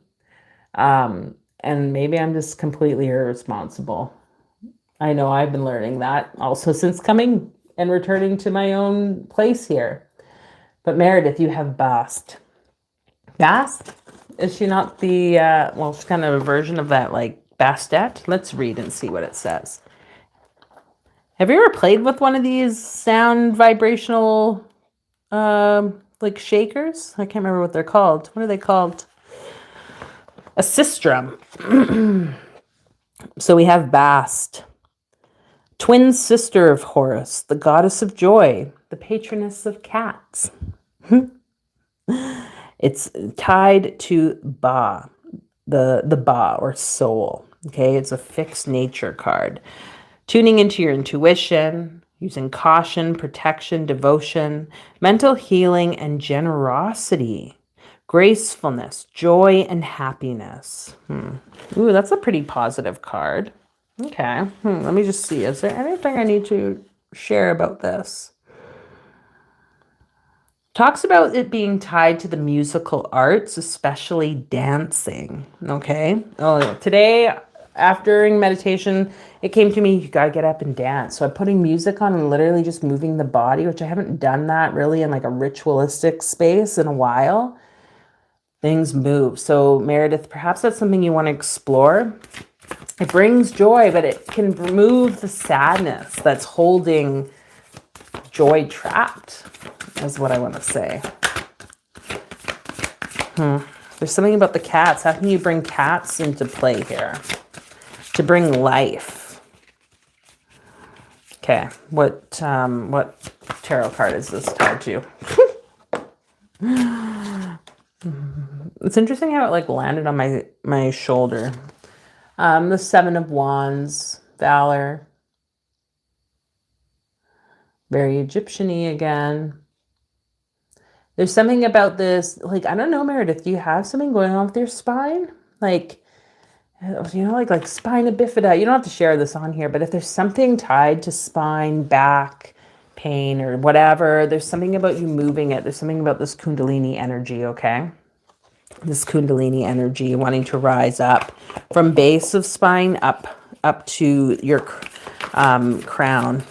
And maybe I'm just completely irresponsible. I know I've been learning that also since coming and returning to my own place here. But Meredith, you have Bast. Bast? Is she not the, well, she's kind of a version of that, like Bastet? Let's read and see what it says. Have you ever played with one of these sound vibrational, like shakers? I can't remember what they're called. What are they called? A sistrum. So we have Bast, twin sister of Horus, the goddess of joy, the patroness of cats. It's tied to Ba, the Ba or soul. Okay, it's a fixed nature card. Tuning into your intuition, using caution, protection, devotion, mental healing, and generosity, gracefulness, joy, and happiness. Ooh, that's a pretty positive card. Okay, let me just see. Is there anything I need to share about this? Talks about it being tied to the musical arts, especially dancing. Okay. Oh, today, after meditation, it came to me, you got to get up and dance. So I'm putting music on and literally just moving the body, which I haven't done that really in like a ritualistic space in a while. Things move. So Meredith, perhaps that's something you want to explore. It brings joy, but it can remove the sadness that's holding joy trapped, is what I want to say. There's something about the cats. How can you bring cats into play here to bring life? Okay, what tarot card is this tied to? It's interesting how it like landed on my shoulder. The Seven of Wands, Valor. Very Egyptian-y again. There's something about this, like, I don't know, Meredith, do you have something going on with your spine? Like, you know, like spina bifida. You don't have to share this on here, but if there's something tied to spine, back, pain, or whatever, there's something about you moving it. There's something about this Kundalini energy, okay? This Kundalini energy wanting to rise up from base of spine up to your crown.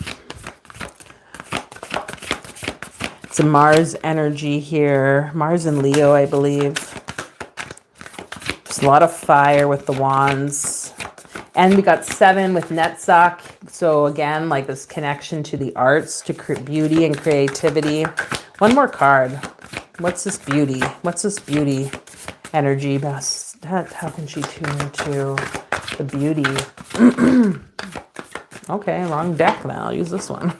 It's a Mars energy here. Mars and Leo, I believe. There's a lot of fire with the wands. And we got 7 with Netzach. So again, like this connection to the arts, to beauty and creativity. One more card. What's this beauty? What's this beauty energy? How can she tune into the beauty? Okay, wrong deck now. I'll use this one.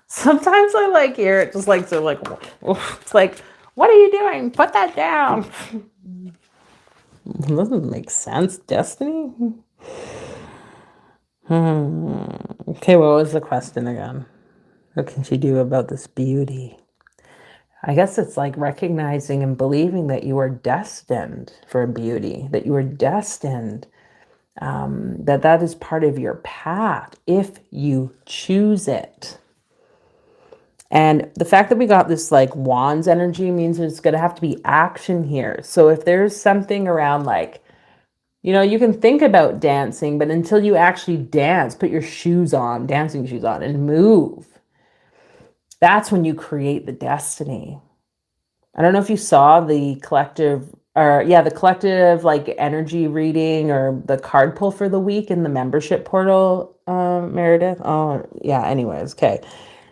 Sometimes I like hear it just like, so like, it's like, what are you doing? Put that down. Doesn't make sense. Destiny? Okay, what was the question again? What can she do about this beauty? I guess it's like recognizing and believing that you are destined for beauty, that you are destined, that is part of your path if you choose it. And the fact that we got this like wands energy means there's going to have to be action here. So if there's something around like, you know, you can think about dancing, but until you actually dance, put your shoes on, dancing shoes on, and move, that's when you create the destiny. I don't know if you saw the collective like energy reading or the card pull for the week in the membership portal, Meredith. Oh, yeah. Anyways, okay.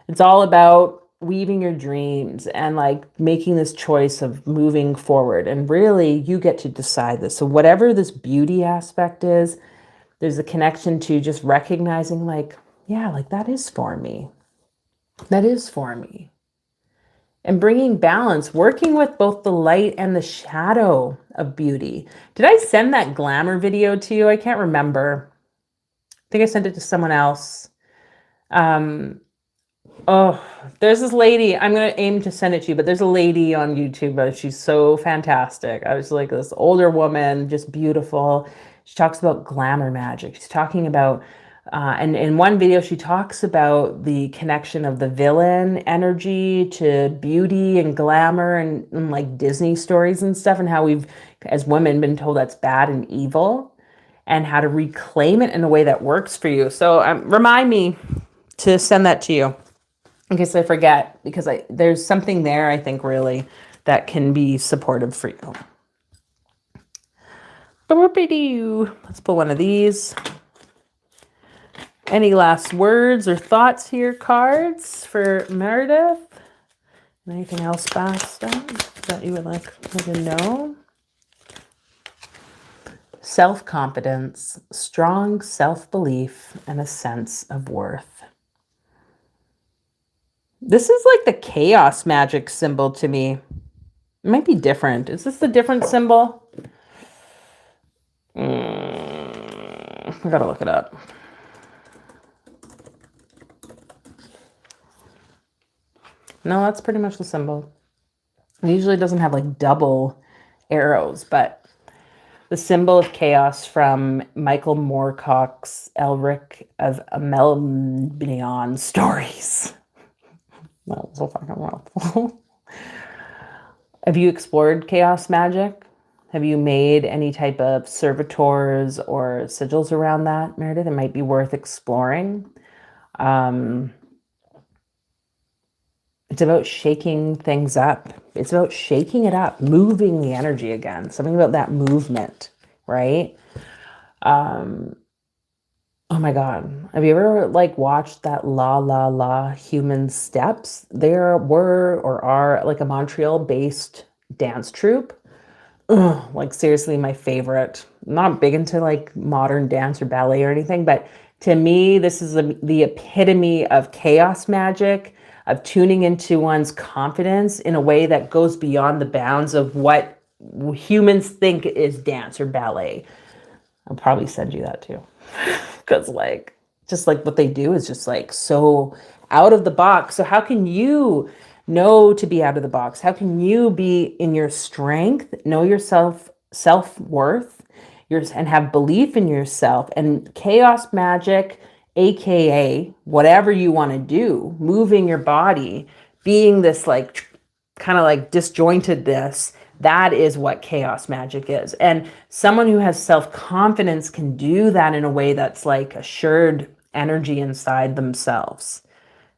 It's all about weaving your dreams and like making this choice of moving forward. And really, you get to decide this. So whatever this beauty aspect is, there's a connection to just recognizing like, yeah, like that is for me. That is for me. And bringing balance, working with both the light and the shadow of beauty. Did I send that glamour video to you? I can't remember. I think I sent it to someone else. Oh, there's this lady. I'm going to aim to send it to you, but there's a lady on YouTube. She's so fantastic. I was like this older woman, just beautiful. She talks about glamour magic. She's talking about, and in one video, she talks about the connection of the villain energy to beauty and glamour and like Disney stories and stuff, and how we've, as women, been told that's bad and evil, and how to reclaim it in a way that works for you. So remind me to send that to you in case I forget, because there's something there, I think, really, that can be supportive for you. Let's pull one of these. Any last words or thoughts here, cards, for Meredith? Anything else, Basta, that you would like to know? Self-confidence, strong self-belief, and a sense of worth. This is like the chaos magic symbol to me. It might be different. Is this the different symbol? I gotta look it up. No, that's pretty much the symbol. It usually doesn't have like double arrows, but the symbol of chaos from Michael Moorcock's Elric of Melnion stories. That was so fucking mouthful. Have you explored chaos magic? Have you made any type of servitors or sigils around that, Meredith? It might be worth exploring. It's about shaking things up. It's about shaking it up, moving the energy again. Something about that movement, right? Oh my God. Have you ever like watched that La La La Human Steps? There were or are like a Montreal-based dance troupe. Ugh, like seriously, my favorite. I'm not big into like modern dance or ballet or anything, but to me, this is the epitome of chaos magic, of tuning into one's confidence in a way that goes beyond the bounds of what humans think is dance or ballet. I'll probably send you that too. Because like, just like what they do is just like so out of the box. So how can you know to be out of the box? How can you be in your strength, know yourself, self-worth, and have belief in yourself? And chaos magic, AKA whatever you want to do, moving your body, being this like kind of like disjointedness, that is what chaos magic is. And someone who has self-confidence can do that in a way that's like assured energy inside themselves.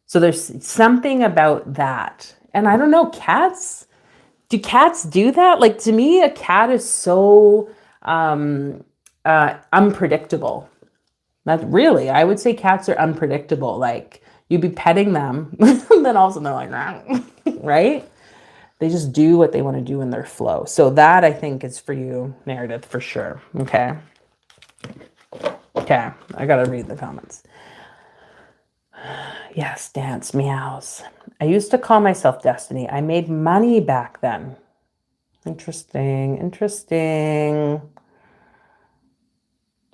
So there's something about that. And I don't know, cats, do cats do that? Like to me, a cat is so unpredictable. That really, I would say cats are unpredictable. Like you'd be petting them, and then all of a sudden they're like, right? They just do what they want to do in their flow. So that I think is for you, Meredith, for sure. Okay. Okay. I got to read the comments. Yes, dance meows. I used to call myself Destiny. I made money back then. Interesting. Interesting.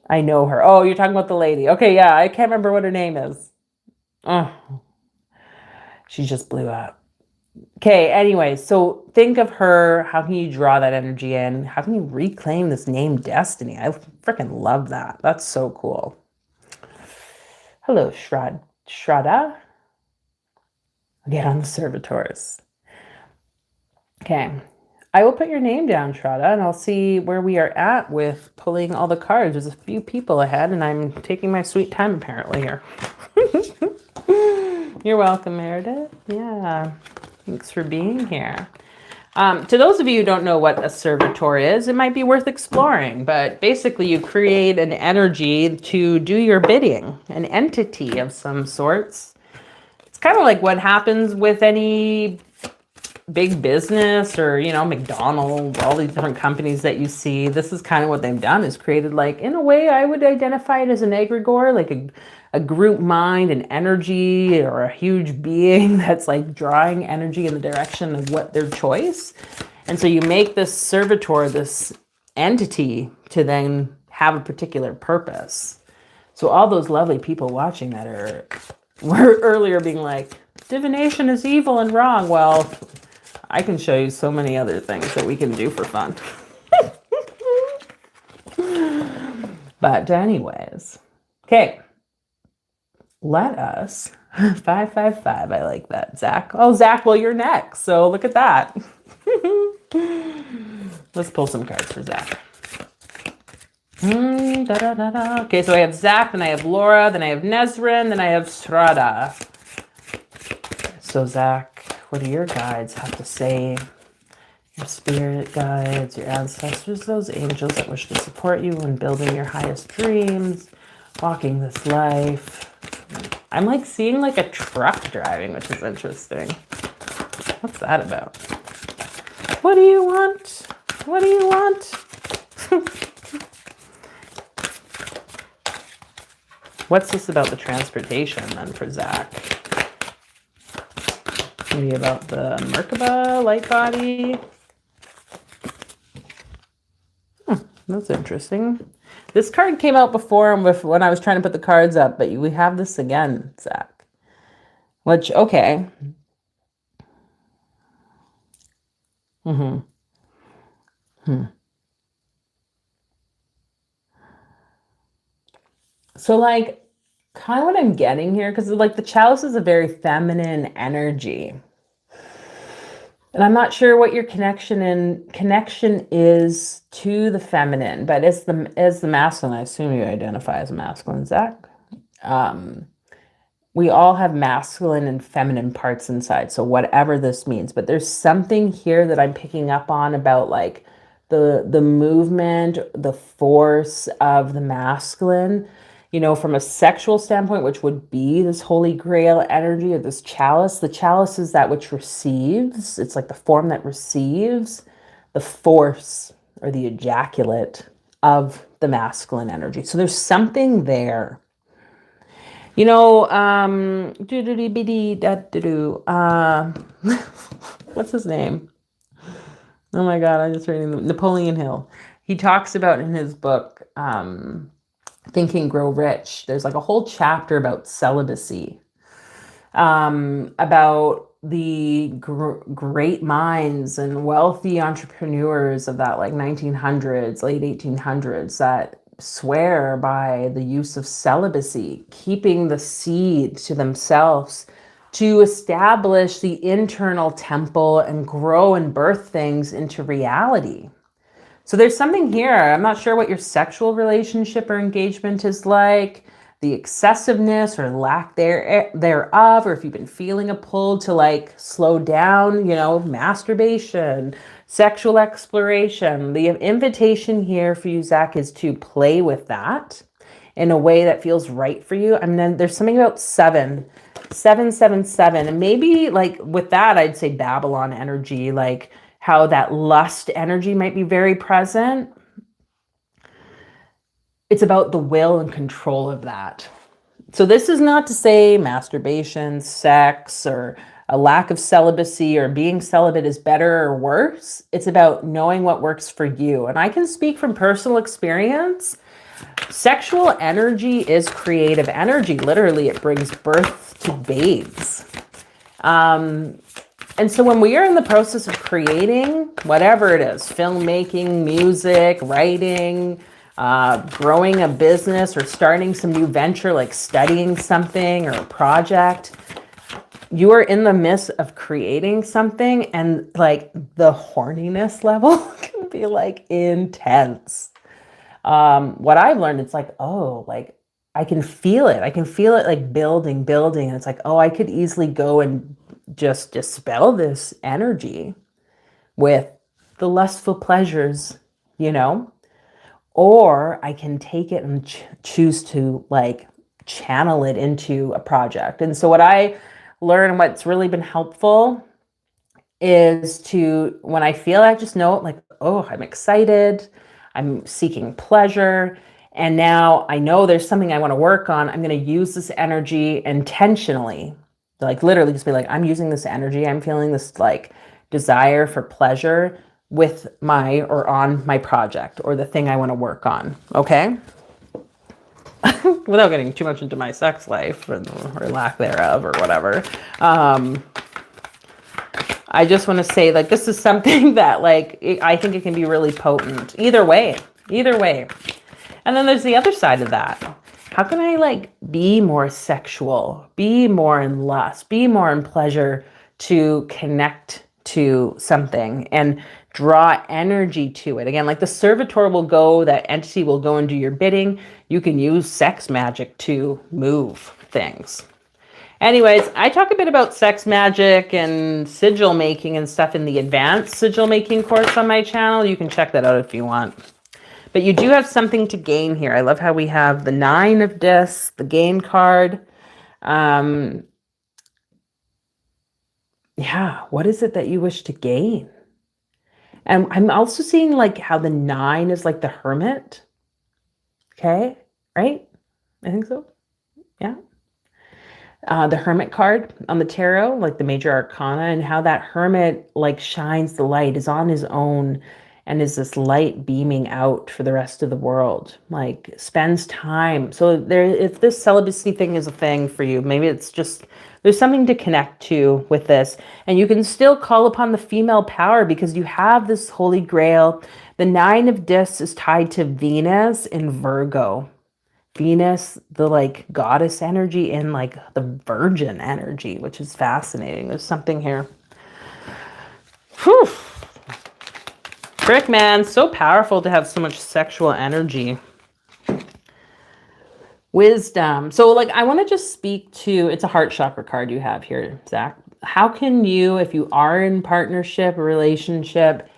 I know her. Oh, you're talking about the lady. Okay, yeah. I can't remember what her name is. Oh, she just blew up. Okay, anyway, so think of her. How can you draw that energy in? How can you reclaim this name Destiny? I freaking love that. That's so cool. Hello, Shraddha. Get on the servitors. Okay, I will put your name down, Shraddha, and I'll see where we are at with pulling all the cards. There's a few people ahead, and I'm taking my sweet time apparently here. You're welcome, Meredith. Yeah. Thanks for being here. To those of you who don't know what a servitor is, it might be worth exploring. But basically, you create an energy to do your bidding, an entity of some sorts. It's kind of like what happens with any big business or, you know, McDonald's, all these different companies that you see. This is kind of what they've done, is created, like, in a way, I would identify it as an egregore, like a group mind, an energy, or a huge being that's like drawing energy in the direction of what their choice. And so you make this servitor, this entity, to then have a particular purpose. So all those lovely people watching that were earlier being like, divination is evil and wrong. Well, I can show you so many other things that we can do for fun. But anyways, okay. Let us 555. I like that, Zach. Oh, Zach, well, you're next. So look at that. Let's pull some cards for Zach. Okay, so I have Zach, then I have Laura, then I have Nezrin, then I have Strada. So Zach, what do your guides have to say? Your spirit guides, your ancestors, those angels that wish to support you in building your highest dreams, walking this life. I'm like seeing like a truck driving, which is interesting. What's that about? What do you want? What do you want? What's this about the transportation then for Zach? Maybe about the Merkaba light body. That's interesting. This card came out before when I was trying to put the cards up, but we have this again, Zach. Which, okay. So, like, kind of what I'm getting here, because like the chalice is a very feminine energy. And I'm not sure what your connection is to the feminine, but as the masculine, I assume you identify as a masculine, Zach. We all have masculine and feminine parts inside, so whatever this means. But there's something here that I'm picking up on about like the movement, the force of the masculine, you know, from a sexual standpoint, which would be this holy grail energy of this chalice. The chalice is that which receives. It's like the form that receives the force or the ejaculate of the masculine energy. So there's something there. You know, what's his name? Oh my God, I just reading Napoleon Hill. He talks about in his book, Think and Grow Rich. There's like a whole chapter about celibacy, about the great minds and wealthy entrepreneurs of that like 1900s, late 1800s that swear by the use of celibacy, keeping the seed to themselves to establish the internal temple and grow and birth things into reality. So there's something here. I'm not sure what your sexual relationship or engagement is like, the excessiveness or lack thereof, or if you've been feeling a pull to like slow down, you know, masturbation, sexual exploration. The invitation here for you, Zach, is to play with that in a way that feels right for you. I mean, there's something about 777, and maybe like with that, I'd say Babylon energy, like how that lust energy might be very present. It's about the will and control of that. So this is not to say masturbation, sex, or a lack of celibacy or being celibate is better or worse. It's about knowing what works for you. And I can speak from personal experience. Sexual energy is creative energy. Literally, it brings birth to babes. And so when we are in the process of creating, whatever it is, filmmaking, music, writing, growing a business or starting some new venture, like studying something or a project, you are in the midst of creating something, and like the horniness level can be like intense. What I've learned, it's like, oh, like I can feel it. I can feel it like building. And it's like, oh, I could easily go and just dispel this energy with the lustful pleasures, you know, or I can take it and choose to like channel it into a project. And so what I learn what's really been helpful is to, when I feel, I just know like, oh, I'm excited, I'm seeking pleasure, and now I know there's something I want to work on. I'm going to use this energy intentionally, like literally just be like, I'm using this energy, I'm feeling this like desire for pleasure with my or on my project or the thing I want to work on. Okay. Without getting too much into my sex life or lack thereof or whatever. I just want to say, like, this is something that, like, I think it can be really potent. Either way. And then there's the other side of that. How can I, like, be more sexual, be more in lust, be more in pleasure to connect to something and draw energy to it? Again, like the servitor will go, that entity will go and do your bidding. You can use sex magic to move things. Anyways, I talk a bit about sex magic and sigil making and stuff in the advanced sigil making course on my channel. You can check that out if you want. But you do have something to gain here. I love how we have the 9 of discs, the gain card. Yeah, what is it that you wish to gain? And I'm also seeing like how the 9 is like the hermit. Okay, right? I think so. Yeah. The hermit card on the tarot, like the major arcana, and how that hermit like shines the light, is on his own, and is this light beaming out for the rest of the world, like spends time. So there, if this celibacy thing is a thing for you, maybe it's just, there's something to connect to with this, and you can still call upon the female power because you have this holy grail. The 9 of discs is tied to Venus in Virgo. Venus, the like goddess energy, in like the virgin energy, which is fascinating. There's something here. Whew. Frick, man, so powerful to have so much sexual energy. Wisdom. So like, I want to just speak to, it's a heart chakra card you have here, Zach. How can you, if you are in partnership or relationship,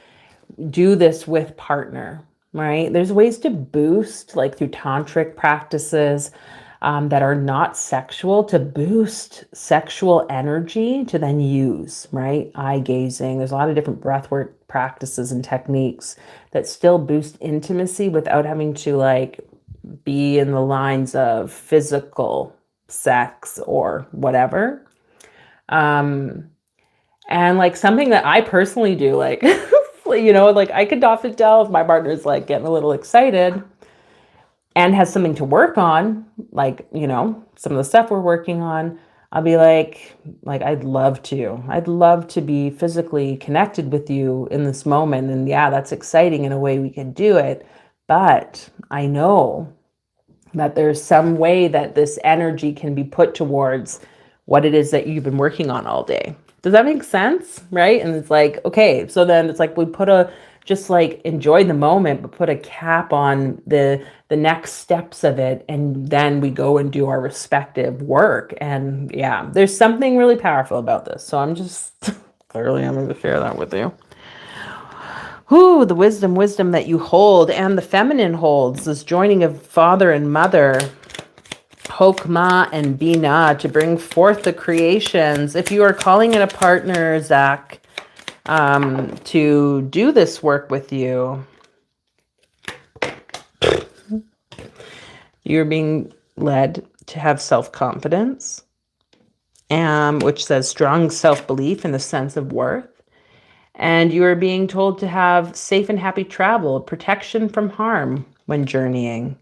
do this with partner? Right? There's ways to boost, like through tantric practices that are not sexual, to boost sexual energy to then use, right? Eye gazing. There's a lot of different breathwork practices and techniques that still boost intimacy without having to like be in the lines of physical sex or whatever. And like something that I personally do, like, you know, like I could often tell if my partner's like getting a little excited and has something to work on, like, you know, some of the stuff we're working on, I'll be like, I'd love to be physically connected with you in this moment. And yeah, that's exciting in a way we can do it. But I know that there's some way that this energy can be put towards what it is that you've been working on all day. Does that make sense? Right? And it's like, okay, so then it's like we put just like enjoy the moment, but put a cap on the next steps of it. And then we go and do our respective work. And yeah, there's something really powerful about this. So I'm just, clearly I'm going to share that with you. Ooh, the wisdom that you hold and the feminine holds, this joining of father and mother, Hokmah and Binah, to bring forth the creations. If you are calling in a partner, Zach, to do this work with you, you're being led to have self-confidence, which says strong self-belief in the sense of worth. And you are being told to have safe and happy travel, protection from harm when journeying.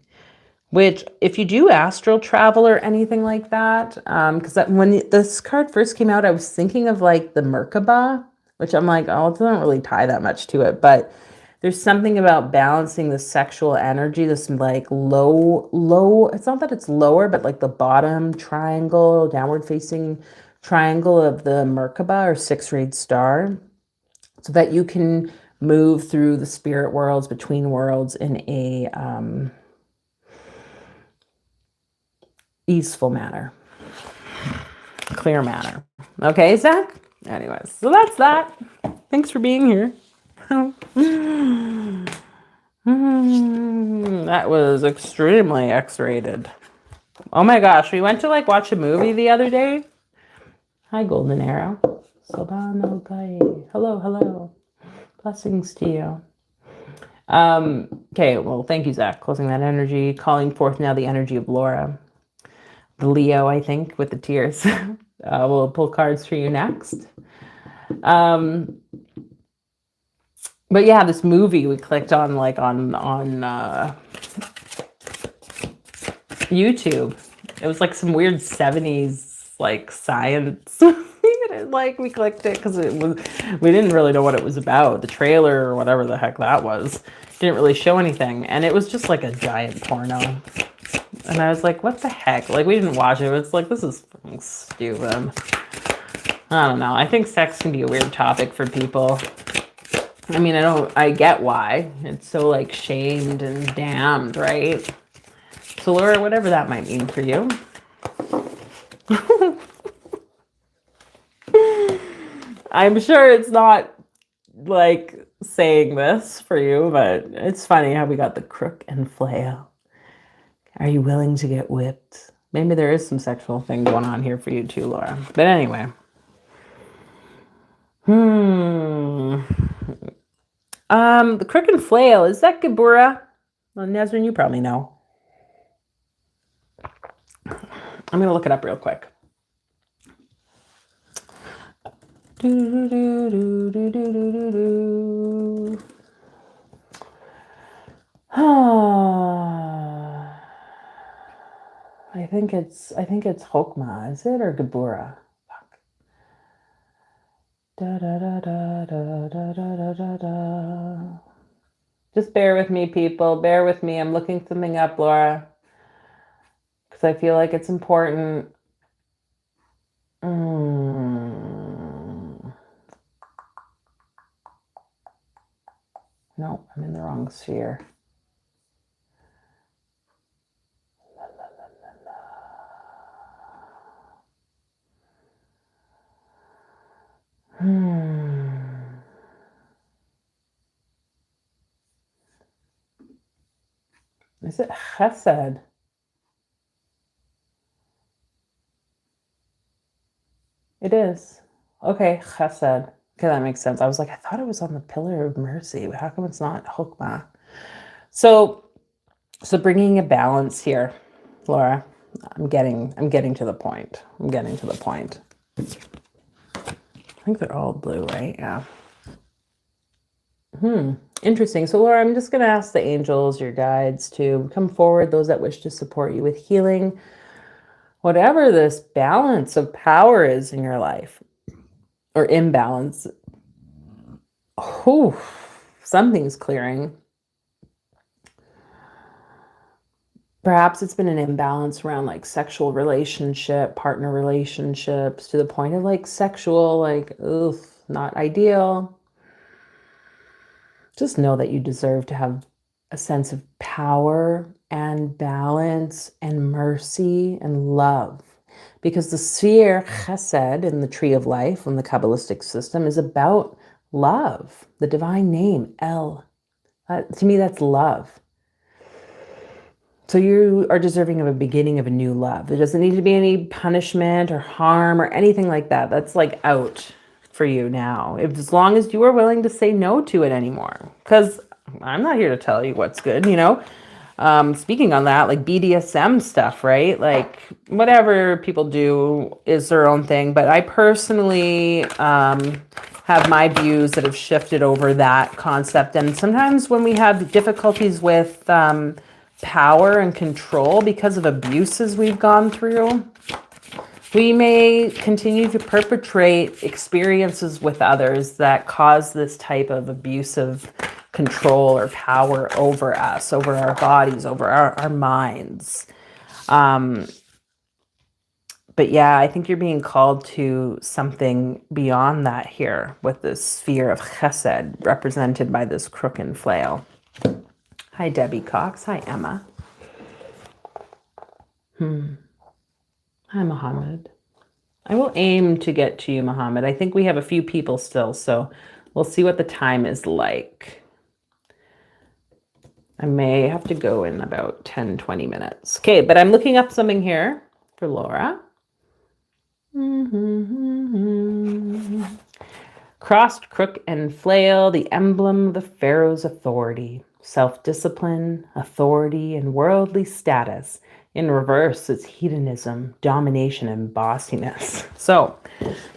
Which, if you do astral travel or anything like that, because when this card first came out, I was thinking of like the Merkaba, which I'm like, oh, it doesn't really tie that much to it. But there's something about balancing the sexual energy, this like low, it's not that it's lower, but like the bottom triangle, downward facing triangle of the Merkaba or 6-rayed star, so that you can move through the spirit worlds, between worlds in a easeful manner, clear manner. Okay, Zach? Anyways, so that's that. Thanks for being here. That was extremely X-rated. Oh my gosh, we went to like watch a movie the other day. Hi, Golden Arrow. Solano Gai. Hello, hello. Blessings to you. Okay, well, thank you, Zach. Closing that energy. Calling forth now the energy of Laura. The Leo, I think, with the tears. We'll pull cards for you next. But yeah, this movie we clicked on like on YouTube. It was like some weird 70s like science. Like we clicked it because we didn't really know what it was about. The trailer or whatever the heck that was didn't really show anything, and it was just like a giant porno. And I was like, what the heck? Like, we didn't watch it. It's like, this is fucking stupid. I don't know. I think sex can be a weird topic for people. I mean, I get why. It's so like shamed and damned, right? So Laura, whatever that might mean for you. I'm sure it's not like saying this for you, but it's funny how we got the crook and flail. Are you willing to get whipped? Maybe there is some sexual thing going on here for you too, Laura. But anyway. The crook and flail, is that Gebura? Well, Nesrin, you probably know. I'm going to look it up real quick. I think it's Hokmah, is it, or Gebura? Fuck. Da da da da da da da da da. Just bear with me, people. Bear with me. I'm looking something up, Laura, because I feel like it's important. No, I'm in the wrong sphere. Is it chesed? It is. Okay, chesed. Okay, that makes sense. I was like, I thought it was on the pillar of mercy. How come it's not Hokmah? So bringing a balance here, Laura. I'm getting to the point. I'm getting to the point. I think they're all blue, right? Yeah. Interesting. So, Laura, I'm just going to ask the angels, your guides, to come forward, those that wish to support you with healing, whatever this balance of power is in your life, or imbalance. Oh, something's clearing. Perhaps it's been an imbalance around like sexual relationship, partner relationships, to the point of like sexual, like, not ideal. Just know that you deserve to have a sense of power and balance and mercy and love. Because the sphere chesed in the tree of life, in the Kabbalistic system, is about love. The divine name, El. To me, that's love. So you are deserving of a beginning of a new love. There doesn't need to be any punishment or harm or anything like that. That's like out for you now, as long as you are willing to say no to it anymore. Because I'm not here to tell you what's good, Speaking on that, like BDSM stuff, right? Like whatever people do is their own thing. But I personally have my views that have shifted over that concept. And sometimes when we have difficulties with power and control because of abuses we've gone through, we may continue to perpetrate experiences with others that cause this type of abusive control or power over us, over our bodies, over our minds. But yeah, I think you're being called to something beyond that here with this sphere of chesed represented by this crook and flail. Hi, Debbie Cox. Hi, Emma. Hi, Mohammed. I will aim to get to you, Mohammed. I think we have a few people still, so we'll see what the time is like. I may have to go in about 10, 20 minutes. Okay, but I'm looking up something here for Laura. Crossed crook and flail, the emblem of the pharaoh's authority, self-discipline, authority, and worldly status. In reverse, it's hedonism, domination, and bossiness. So,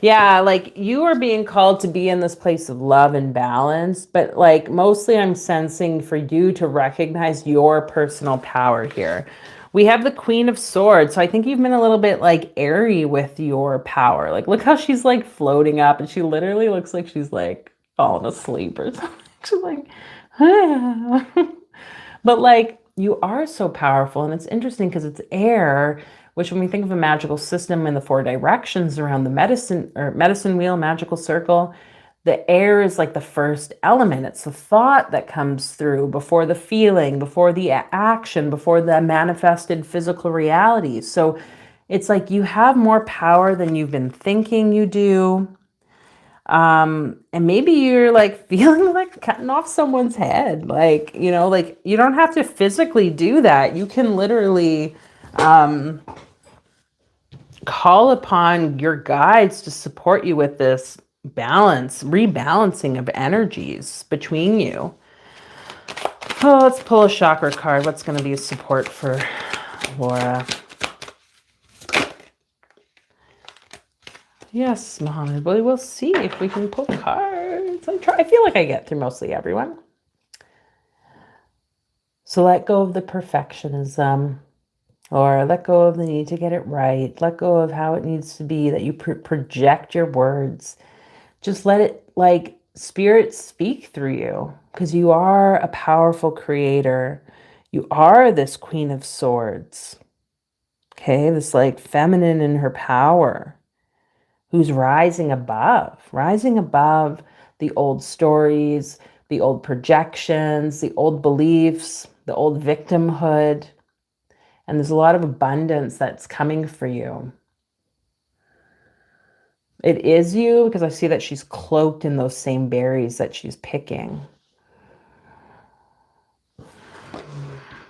yeah, like you are being called to be in this place of love and balance, but like mostly I'm sensing for you to recognize your personal power here. We have the Queen of Swords. So I think you've been a little bit like airy with your power. Like, look how she's like floating up and she literally looks like she's like falling asleep or something. She's like, ah. But like, you are so powerful. And it's interesting because it's air, which when we think of a magical system in the four directions around the medicine wheel, magical circle, the air is like the first element. It's the thought that comes through before the feeling, before the action, before the manifested physical reality. So it's like you have more power than you've been thinking you do. And maybe you're like feeling like cutting off someone's head. Like, you know, like you don't have to physically do that. You can literally call upon your guides to support you with this balance, rebalancing of energies between you. Oh, let's pull a chakra card. What's going to be a support for Laura? Yes, Mohammed. Well, we'll see if we can pull cards. I feel like I get through mostly everyone. So let go of the perfectionism, or let go of the need to get it right. Let go of how it needs to be, that you project your words. Just let it, like, spirit speak through you, because you are a powerful creator. You are this Queen of Swords. Okay, this like feminine in her power, who's rising above the old stories, the old projections, the old beliefs, the old victimhood. And there's a lot of abundance that's coming for you. It is you, because I see that she's cloaked in those same berries that she's picking.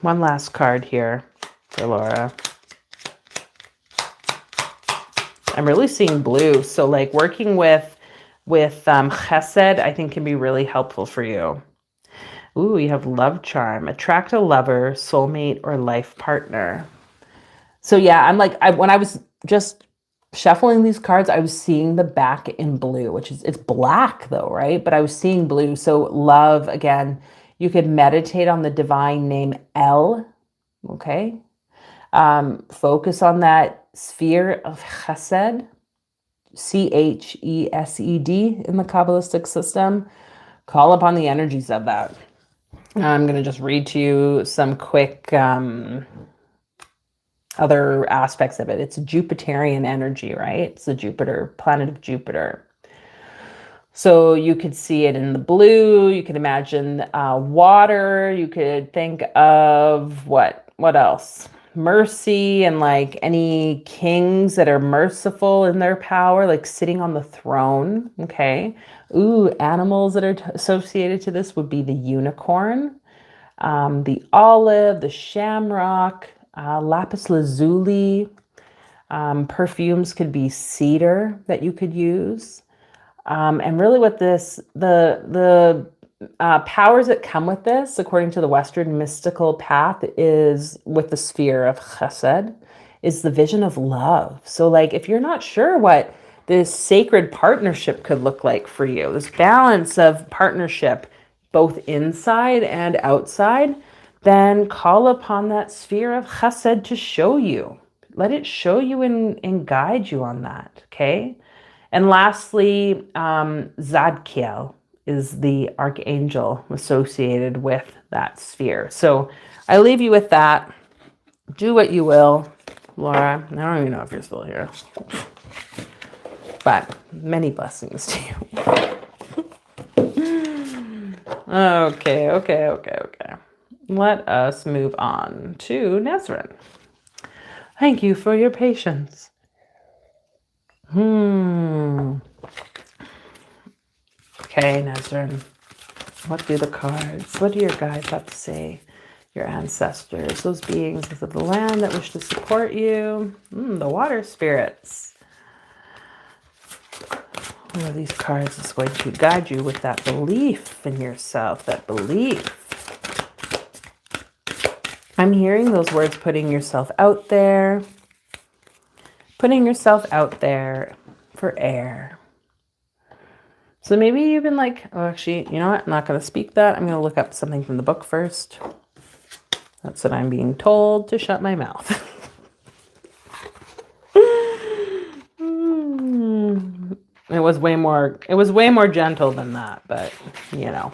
One last card here for Laura. I'm really seeing blue. So like working with chesed, I think can be really helpful for you. Ooh, you have love charm. Attract a lover, soulmate, or life partner. So yeah, I'm like, when I was just shuffling these cards, I was seeing the back in blue, which is, it's black though, right? But I was seeing blue. So love, again, you could meditate on the divine name El, okay? Focus on that sphere of chesed, Chesed in the Kabbalistic system. Call upon the energies of that. I'm going to just read to you some quick other aspects of it. It's a Jupiterian energy, right? It's the Jupiter, planet of Jupiter. So you could see it in the blue. You could imagine water. You could think of what else? Mercy, and like any kings that are merciful in their power, like sitting on the throne. Okay. Ooh, animals that are associated to this would be the unicorn, the olive, the shamrock, lapis lazuli. Perfumes could be cedar that you could use. And really what this, the powers that come with this, according to the Western mystical path, is with the sphere of chesed, is the vision of love. So like, if you're not sure what this sacred partnership could look like for you, this balance of partnership, both inside and outside, then call upon that sphere of chesed to show you. Let it show you and guide you on that, okay? And lastly, Zadkiel is the archangel associated with that sphere. So I leave you with that. Do what you will. Laura, I don't even know if you're still here. But many blessings to you. Okay. Let us move on to Nesrin. Thank you for your patience. Okay, Nesrin. What do the cards? What do your guides have to say? Your ancestors, those beings of the land that wish to support you. The water spirits. One of these cards is going to guide you with that belief in yourself, that belief. I'm hearing those words, putting yourself out there for air. So maybe you've been like, oh, actually, you know what? I'm not going to speak that. I'm going to look up something from the book first. That's what I'm being told, to shut my mouth. It was way more gentle than that, but you know.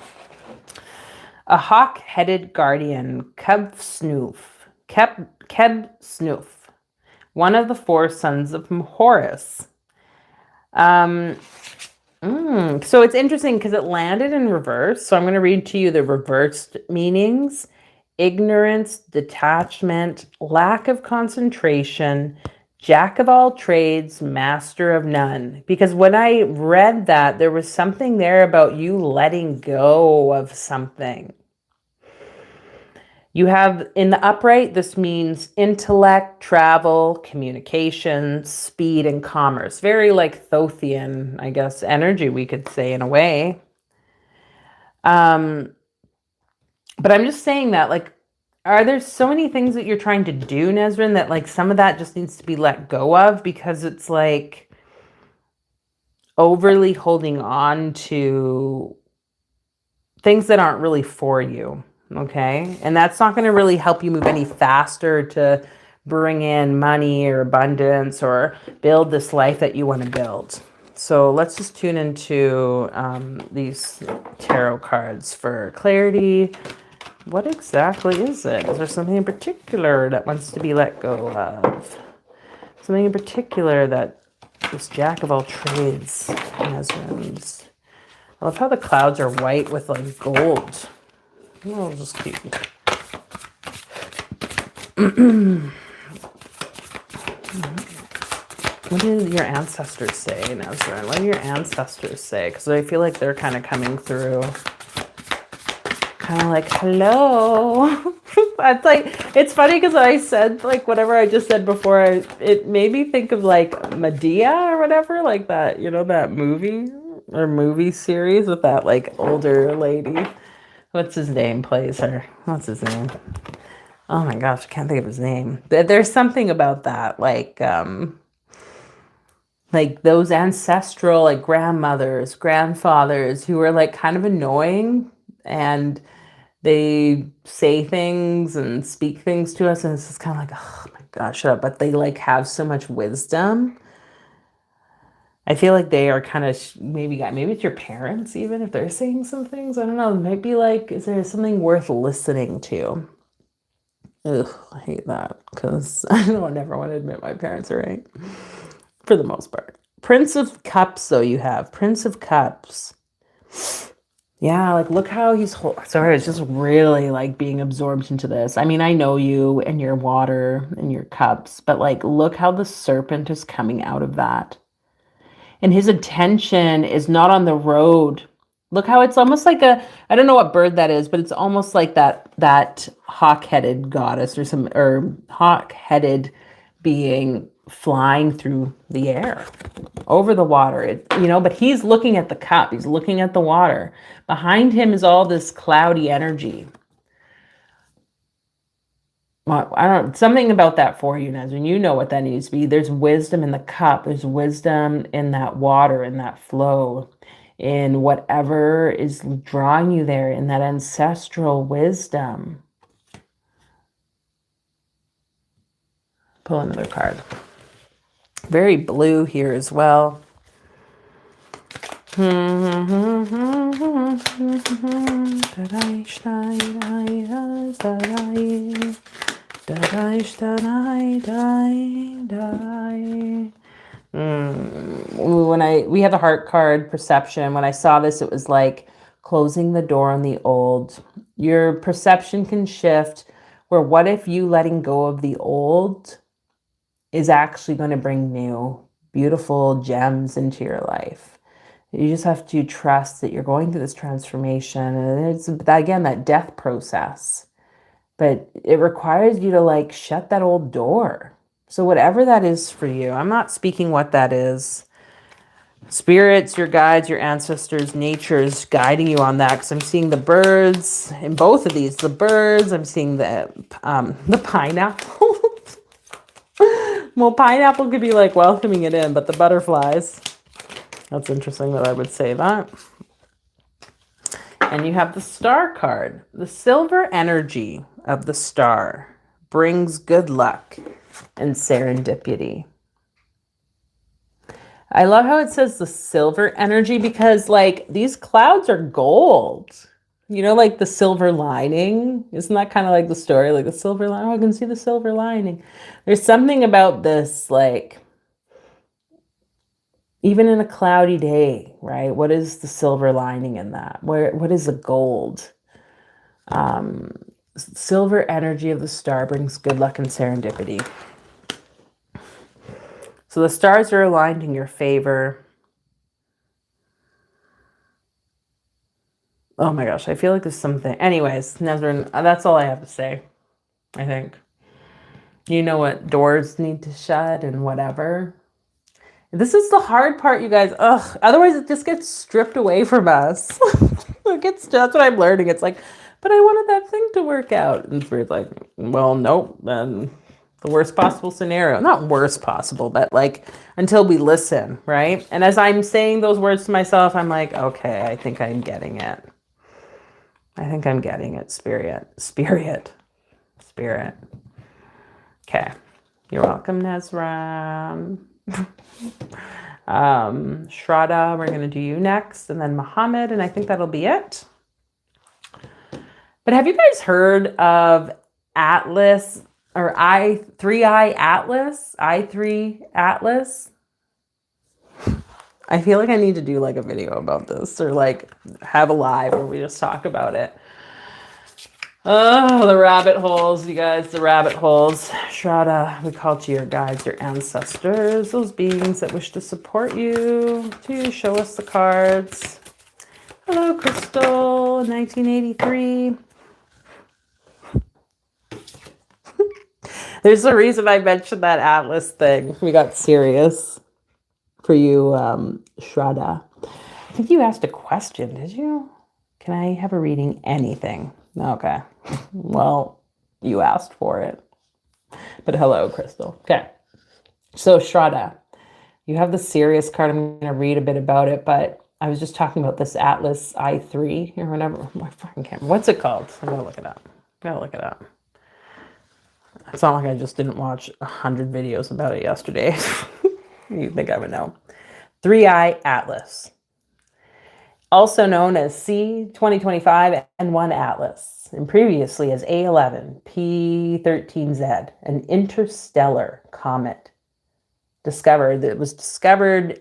A hawk-headed guardian, Keb Snoof, one of the four sons of Horus. So it's interesting because it landed in reverse. So I'm going to read to you the reversed meanings. Ignorance, detachment, lack of concentration, jack of all trades, master of none. Because when I read that, there was something there about you letting go of something. You have, in the upright, this means intellect, travel, communication, speed, and commerce. Very like Thothian, I guess, energy, we could say, in a way. But I'm just saying that, like, are there so many things that you're trying to do, Nesrin, that like some of that just needs to be let go of, because it's like overly holding on to things that aren't really for you. Okay. And that's not going to really help you move any faster to bring in money or abundance or build this life that you want to build. So let's just tune into these tarot cards for clarity. What exactly is it? Is there something in particular that wants to be let go of? Something in particular that this Jack of all trades has. I love how the clouds are white with like gold. I'll just keep. What did your ancestors say, Nesrin? What do your ancestors say? Because I feel like they're kind of coming through. Kind of like, hello. It's like, it's funny because I said like whatever I just said before. It made me think of like Medea or whatever, like that, you know, that movie or movie series with that like older lady. What's his name plays her? What's his name? Oh my gosh, I can't think of his name. There's something about that, like those ancestral, like grandmothers, grandfathers who are like kind of annoying, and they say things and speak things to us, and it's just kind of like, oh my gosh, shut up. But they like have so much wisdom. I feel like they are kind of maybe it's your parents, even if they're saying some things. I don't know. It might be like, is there something worth listening to? Ugh, I hate that because I never want to admit my parents are right for the most part. Prince of Cups, though, you have Prince of Cups. Yeah, like look how he's sorry, it's just really like being absorbed into this. I mean, I know you and your water and your cups, but like look how the serpent is coming out of that. And his attention is not on the road. Look how it's almost like I don't know what bird that is, but it's almost like that hawk-headed goddess or hawk-headed being flying through the air over the water, but he's looking at the cup. He's looking at the water. Behind him is all this cloudy energy. Well, I don't, something about that for you, Nazrin. You know what that needs to be. There's wisdom in the cup. There's wisdom in that water, in that flow, in whatever is drawing you there, in that ancestral wisdom. Pull another card. Very blue here as well. We have the heart card, perception. When I saw this, it was like closing the door on the old. Your perception can shift, where what if you letting go of the old is actually going to bring new beautiful gems into your life. You just have to trust that you're going through this transformation, and it's again that death process. But it requires you to like shut that old door. So whatever that is for you, I'm not speaking what that is, spirits, your guides, your ancestors, nature is guiding you on that, because I'm seeing the birds in both of these. The birds, I'm seeing the pineapple. Well, pineapple could be like welcoming it in, but the butterflies. That's interesting that I would say that. And you have the star card. The silver energy of the star brings good luck and serendipity. I love how it says the silver energy, because like these clouds are gold. You know, like the silver lining. Isn't that kind of like the story? Like the silver lining. Oh, I can see the silver lining. There's something about this, like, even in a cloudy day, right? What is the silver lining in that? What is the gold? Silver energy of the star brings good luck and serendipity. So the stars are aligned in your favor. Oh my gosh, I feel like there's something. Anyways, Nezrin, that's all I have to say, I think. You know what doors need to shut and whatever. This is the hard part, you guys. Ugh. Otherwise, it just gets stripped away from us. That's what I'm learning. It's like, but I wanted that thing to work out. And it's like, well, nope. Then the worst possible scenario. Not worst possible, but like until we listen, right? And as I'm saying those words to myself, I'm like, okay, I think I'm getting it. I think I'm getting it, spirit. Okay. You're welcome, Nezra. Shraddha, we're going to do you next, and then Muhammad, and I think that'll be it. But have you guys heard of Atlas or I3 Atlas? I3 Atlas? I feel like I need to do like a video about this, or like have a live where we just talk about it. Oh, the rabbit holes, you guys, the rabbit holes. Shraddha, we call to your guides, your ancestors, those beings that wish to support you, to show us the cards. Hello, Crystal, 1983. There's a reason I mentioned that Atlas thing. We got serious for you, Shraddha. I think you asked a question, did you? Can I have a reading? Anything? Okay. Well, you asked for it. But hello, Crystal. Okay. So, Shraddha, you have the serious card. I'm going to read a bit about it, but I was just talking about this Atlas I3 or whatever. My fucking camera. What's it called? I'm going to look it up. It's not like I just didn't watch 100 videos about it yesterday. You'd think I would know. 3i Atlas. Also known as C2025 N1 Atlas, and previously as A11 P13Z, an interstellar comet. It was discovered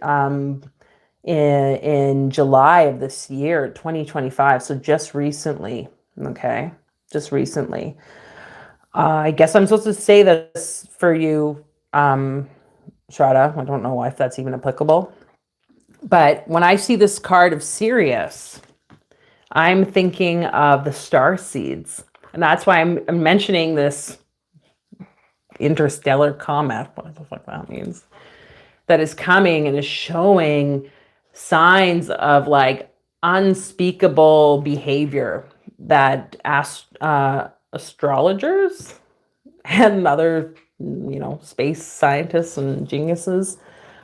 in July of this year, 2025, so just recently, okay? Just recently. I guess I'm supposed to say this for you, Shraddha. I don't know if that's even applicable. But when I see this card of Sirius, I'm thinking of the star seeds. And that's why I'm mentioning this interstellar comet, what the fuck that means, that is coming and is showing signs of like unspeakable behavior that astrologers and other, space scientists and geniuses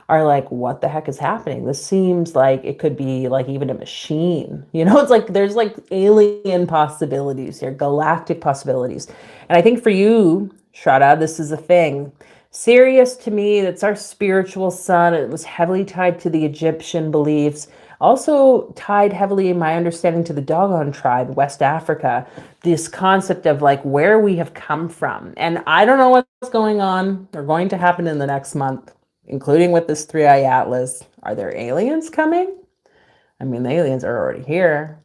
are like, what the heck is happening? This seems like it could be like even a machine. It's like there's like alien possibilities here, galactic possibilities. And I think for you, Shraddha, this is a thing. Sirius, to me, that's our spiritual sun. It was heavily tied to the Egyptian beliefs. Also tied heavily, in my understanding, to the Dogon tribe, West Africa. This concept of like where we have come from. And I don't know what's going on or going to happen in the next month, including with this 3i Atlas. Are there aliens coming? I mean, the aliens are already here.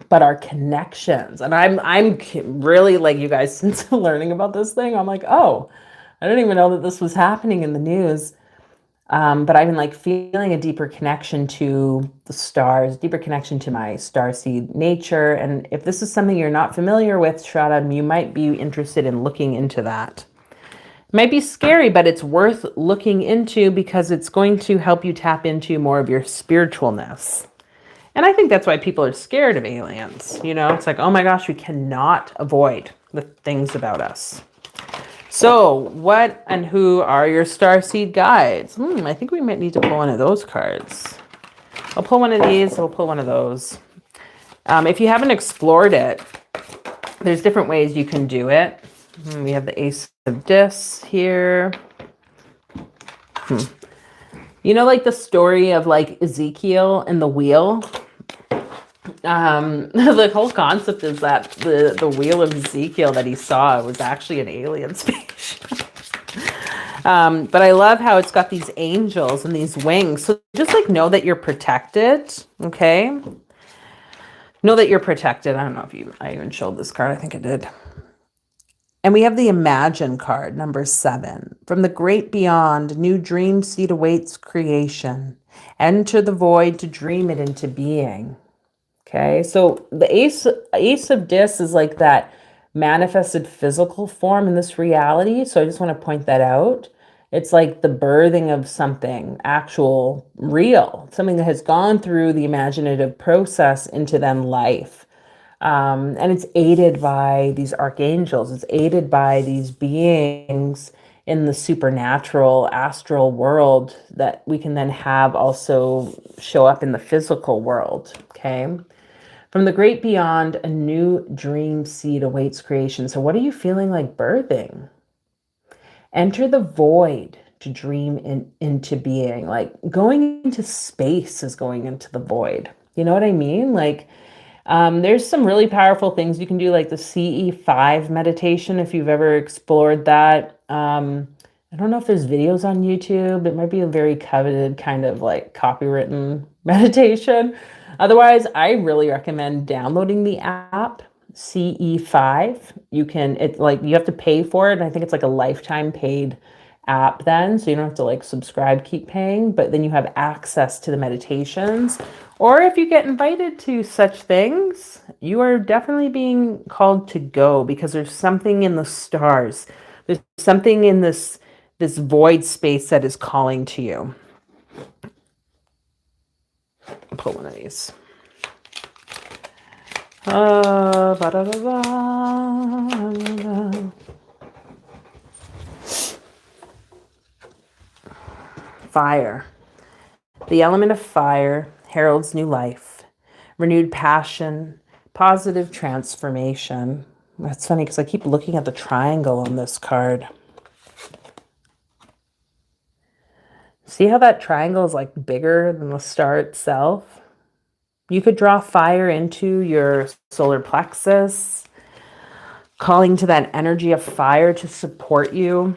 But our connections, and I'm really like, you guys, since learning about this thing, I'm like, oh, I didn't even know that this was happening in the news. But I've been like feeling a deeper connection to the stars, deeper connection to my starseed nature. And if this is something you're not familiar with, Shraddha, you might be interested in looking into that. Might be scary, but it's worth looking into because it's going to help you tap into more of your spiritualness. And I think that's why people are scared of aliens. You know, it's like, oh my gosh, we cannot avoid the things about us. So what and who are your starseed guides? I think we might need to pull one of those cards. I'll pull one of these. I'll pull one of those. If you haven't explored it, there's different ways you can do it. We have the Ace of Discs here. You know, like the story of like Ezekiel and the wheel. The whole concept is that the wheel of Ezekiel that he saw was actually an alien spaceship. But I love how it's got these angels and these wings. So just like know that you're protected. Okay. Know that you're protected. I don't know if I even showed this card. I think I did. And we have the Imagine card, number 7. From the great beyond, new dream seed awaits creation. Enter the void to dream it into being. Okay, so the Ace of Discs is like that manifested physical form in this reality. So I just want to point that out. It's like the birthing of something actual, real, something that has gone through the imaginative process into then life. And it's aided by these archangels. It's aided by these beings in the supernatural astral world that we can then have also show up in the physical world. Okay. From the great beyond, a new dream seed awaits creation. So what are you feeling like birthing? Enter the void to dream into being. Like going into space is going into the void. You know what I mean? Like, there's some really powerful things you can do, like the CE5 meditation, if you've ever explored that. I don't know if there's videos on YouTube. It might be a very coveted kind of like copywritten meditation. Otherwise, I really recommend downloading the app CE5. You have to pay for it. And I think it's like a lifetime paid app then. So you don't have to like subscribe, keep paying, but then you have access to the meditations. Or if you get invited to such things, you are definitely being called to go because there's something in the stars. There's something in this void space that is calling to you. I'll pull one of these. Fire. The element of fire heralds new life, renewed passion, positive transformation. That's funny because I keep looking at the triangle on this card. See how that triangle is like bigger than the star itself? You could draw fire into your solar plexus, calling to that energy of fire to support you,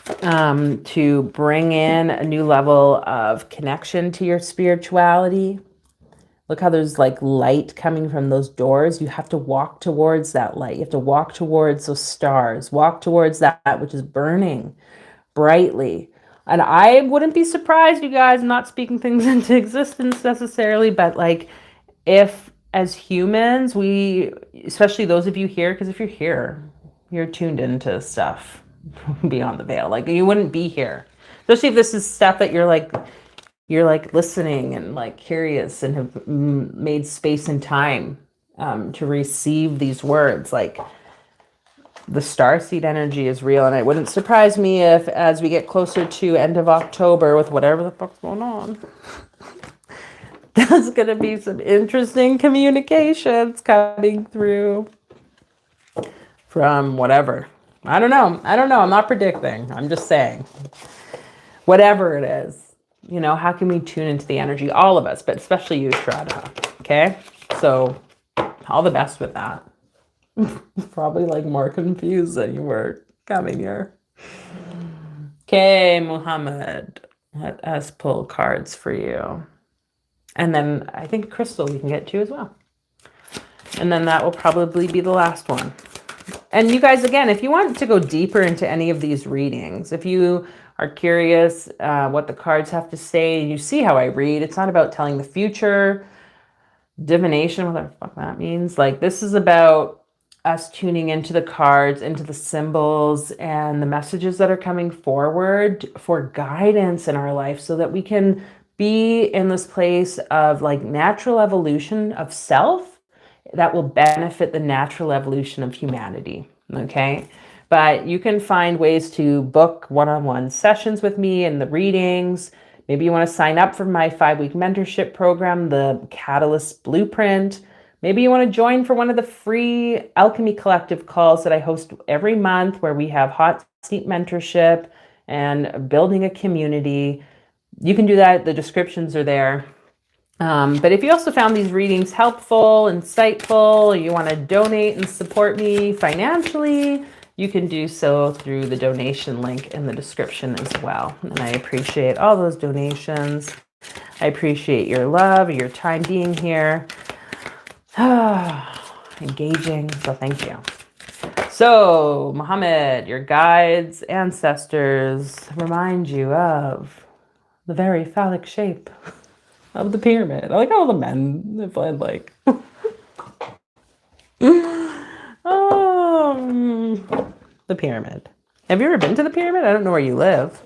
to bring in a new level of connection to your spirituality. Look how there's like light coming from those doors. You have to walk towards that light. You have to walk towards those stars, walk towards that which is burning brightly. And I wouldn't be surprised, you guys, I'm not speaking things into existence necessarily, but like if as humans, especially those of you here, because if you're here, you're tuned into stuff beyond the veil. Like you wouldn't be here, especially if this is stuff that you're like listening and like curious and have made space and time to receive these words. Like the starseed energy is real, and it wouldn't surprise me if as we get closer to end of October with whatever the fuck's going on, there's going to be some interesting communications coming through from whatever. I don't know. I'm not predicting. I'm just saying whatever it is, how can we tune into the energy? All of us, but especially you, Shraddha. Okay. So all the best with that. Probably like more confused than you were coming here. Okay, Muhammad, let us pull cards for you. And then I think Crystal we can get to as well. And then that will probably be the last one. And you guys, again, if you want to go deeper into any of these readings, if you are curious what the cards have to say, you see how I read. It's not about telling the future, divination, what the fuck that means. Like this is about us tuning into the cards, into the symbols and the messages that are coming forward for guidance in our life so that we can be in this place of like natural evolution of self that will benefit the natural evolution of humanity. Okay. But you can find ways to book one-on-one sessions with me and the readings. Maybe you want to sign up for my 5-week mentorship program, the Catalyst Blueprint. Maybe you want to join for one of the free Alchemy Collective calls that I host every month where we have hot seat mentorship and building a community. You can do that. The descriptions are there. But if you also found these readings helpful, insightful, you want to donate and support me financially, you can do so through the donation link in the description as well. And I appreciate all those donations. I appreciate your love, your time being here. Engaging, so thank you. So, Muhammad, your guides, ancestors remind you of the very phallic shape of the pyramid. I like how all the men have like the pyramid. Have you ever been to the pyramid? I don't know where you live.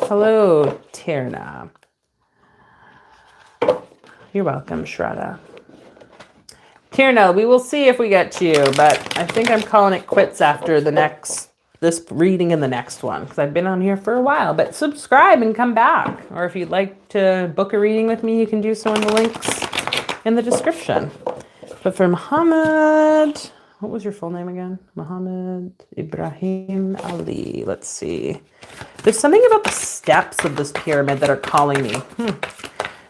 Hello, Tirna. You're welcome, Shraddha. Tirna, we will see if we get to you, but I think I'm calling it quits after this reading and the next one, because I've been on here for a while. But subscribe and come back. Or if you'd like to book a reading with me, you can do so in the links in the description. But for Muhammad, what was your full name again? Muhammad Ibrahim Ali. Let's see. There's something about the steps of this pyramid that are calling me.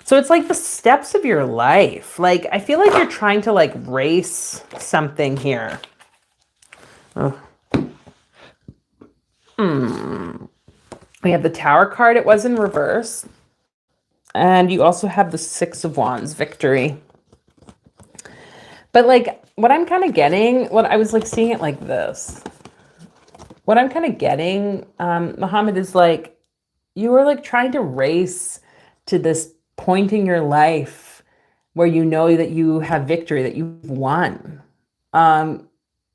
So it's like the steps of your life. Like, I feel like you're trying to like race something here. Oh. We have the Tower card. It was in reverse. And you also have the Six of Wands, victory. But like, what I'm kind of getting, what I was like seeing it like this. What I'm kind of getting, Muhammad, is like, you were like trying to race to this point in your life where you know that you have victory, that you've won.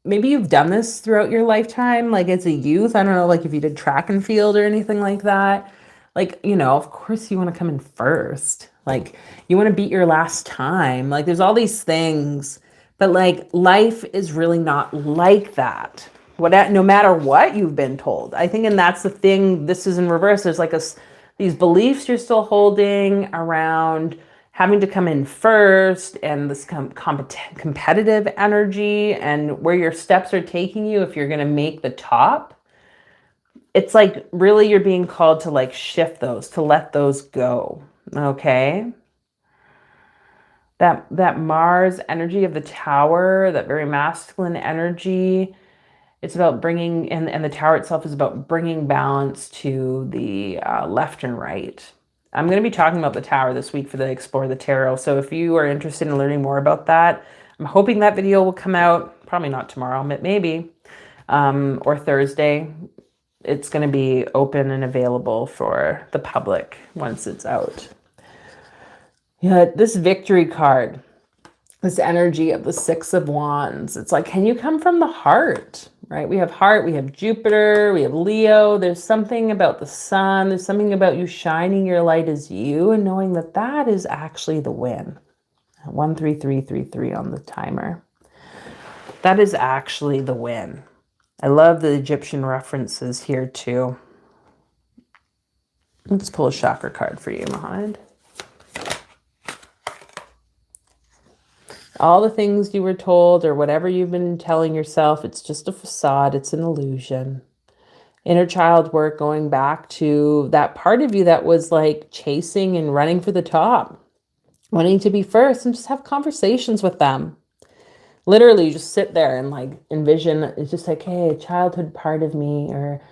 Maybe you've done this throughout your lifetime, like as a youth. I don't know, like if you did track and field or anything like that. Like, you know, of course you want to come in first. Like you want to beat your last time. Like there's all these things, but like life is really not like that. No matter what you've been told. I think, and that's the thing, this is in reverse. There's like these beliefs you're still holding around having to come in first and this competitive energy and where your steps are taking you if you're going to make the top. It's like really you're being called to like shift those, to let those go. Okay. That Mars energy of the Tower, that very masculine energy, it's about bringing, and the Tower itself is about bringing balance to the left and right. I'm going to be talking about the Tower this week for the Explore the Tarot. So if you are interested in learning more about that, I'm hoping that video will come out, probably not tomorrow, but maybe, or Thursday. It's going to be open and available for the public once it's out. Yeah, this victory card, this energy of the Six of Wands. It's like, can you come from the heart, right? We have heart, we have Jupiter, we have Leo. There's something about the sun. There's something about you shining your light as you and knowing that that is actually the win. 13333 on the timer. That is actually the win. I love the Egyptian references here too. Let's pull a chakra card for you, Muhammad. All the things you were told or whatever you've been telling yourself, it's just a facade. It's an illusion. Inner child work, going back to that part of you that was like chasing and running for the top, wanting to be first, and just have conversations with them. Literally just sit there and like envision. It's just like, hey, a childhood part of me, or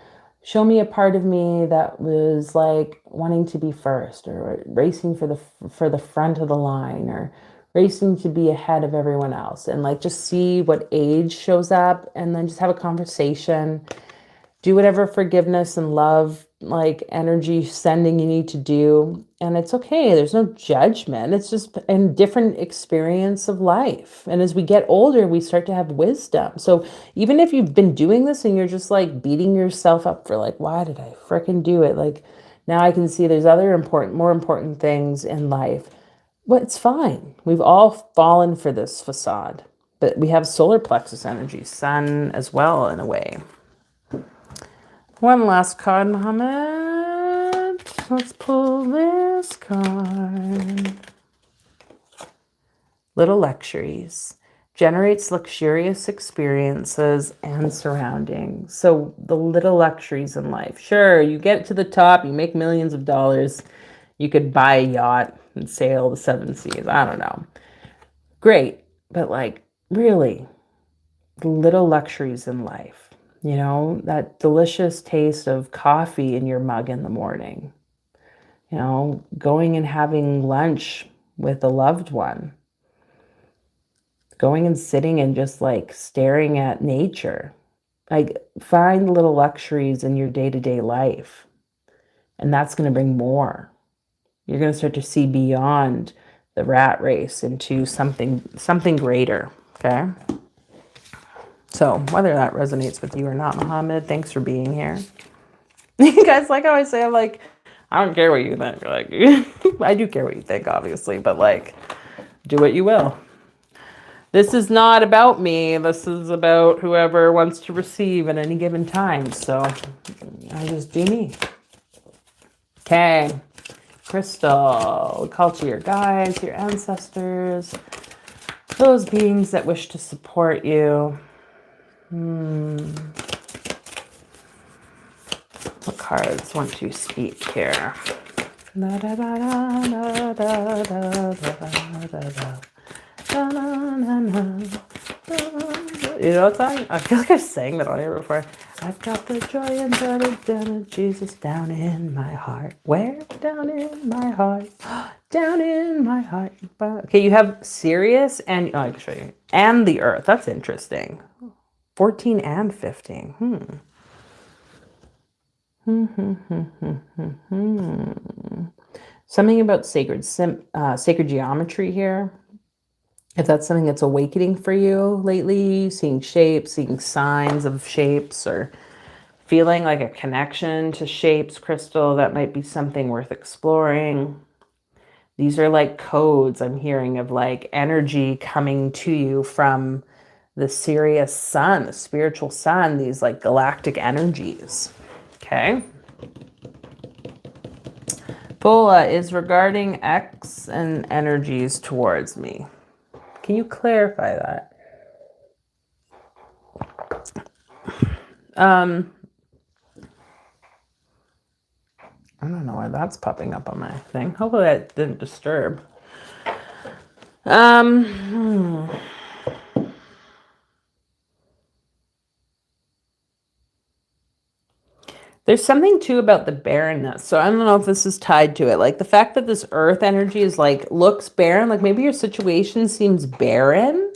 show me a part of me that was like wanting to be first or racing for the front of the line, or racing to be ahead of everyone else, and like just see what age shows up and then just have a conversation. Do whatever forgiveness and love, like energy sending you need to do. And it's okay. There's no judgment. It's just a different experience of life. And as we get older, we start to have wisdom. So even if you've been doing this and you're just like beating yourself up for like, why did I fricking do it? Like now I can see there's other more important things in life. But it's fine. We've all fallen for this facade. But we have solar plexus energy, sun as well in a way. One last card, Mohammed. Let's pull this card. Little luxuries. Generates luxurious experiences and surroundings. So the little luxuries in life. Sure, you get to the top, you make millions of dollars. You could buy a yacht and sail the seven seas. I don't know. Great. But like, really, the little luxuries in life. You know, that delicious taste of coffee in your mug in the morning. You know, going and having lunch with a loved one. Going and sitting and just like staring at nature. Like, find little luxuries in your day-to-day life. And that's going to bring more. You're going to start to see beyond the rat race into something greater. Okay? So whether that resonates with you or not, Mohammed, thanks for being here. You guys like how I say, I'm like, I don't care what you think. Like, I do care what you think, obviously, but like, do what you will. This is not about me. This is about whoever wants to receive at any given time. So I just do me. Okay. Crystal, call to your guides, your ancestors, those beings that wish to support you. What cards want to speak here? Da, da, da, da, da, da, da, da, da. You know what song? I feel like I've sang that on here before. I've got the joy and the Jesus down in my heart. Where? Down in my heart. Down in my heart. Okay, you have Sirius and I can show you. And the Earth. That's interesting. 14 and 15. Something about sacred geometry here. If that's something that's awakening for you lately, seeing shapes, seeing signs of shapes, or feeling like a connection to shapes, Crystal, that might be something worth exploring. These are like codes I'm hearing of like energy coming to you from the Sirius sun, the spiritual sun, these like galactic energies. Okay. Fola is regarding X and energies towards me. Can you clarify that? I don't know why that's popping up on my thing. Hopefully that didn't disturb. There's something too about the barrenness. So I don't know if this is tied to it. Like the fact that this earth energy is like, looks barren, like maybe your situation seems barren.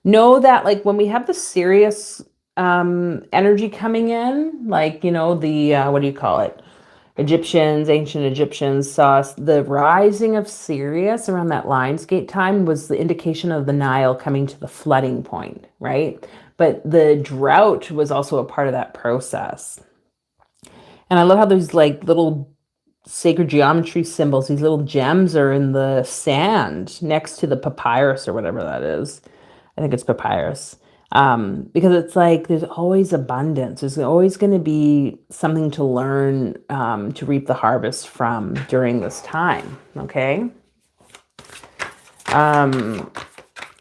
Know that like when we have the Sirius energy coming in, like, you know, the, what do you call it? Ancient Egyptians saw the rising of Sirius around that Lionsgate time was the indication of the Nile coming to the flooding point, right? But the drought was also a part of that process. And I love how there's like little sacred geometry symbols. These little gems are in the sand next to the papyrus or whatever that is. I think it's papyrus. Because it's like there's always abundance. There's always going to be something to learn to reap the harvest from during this time. Okay.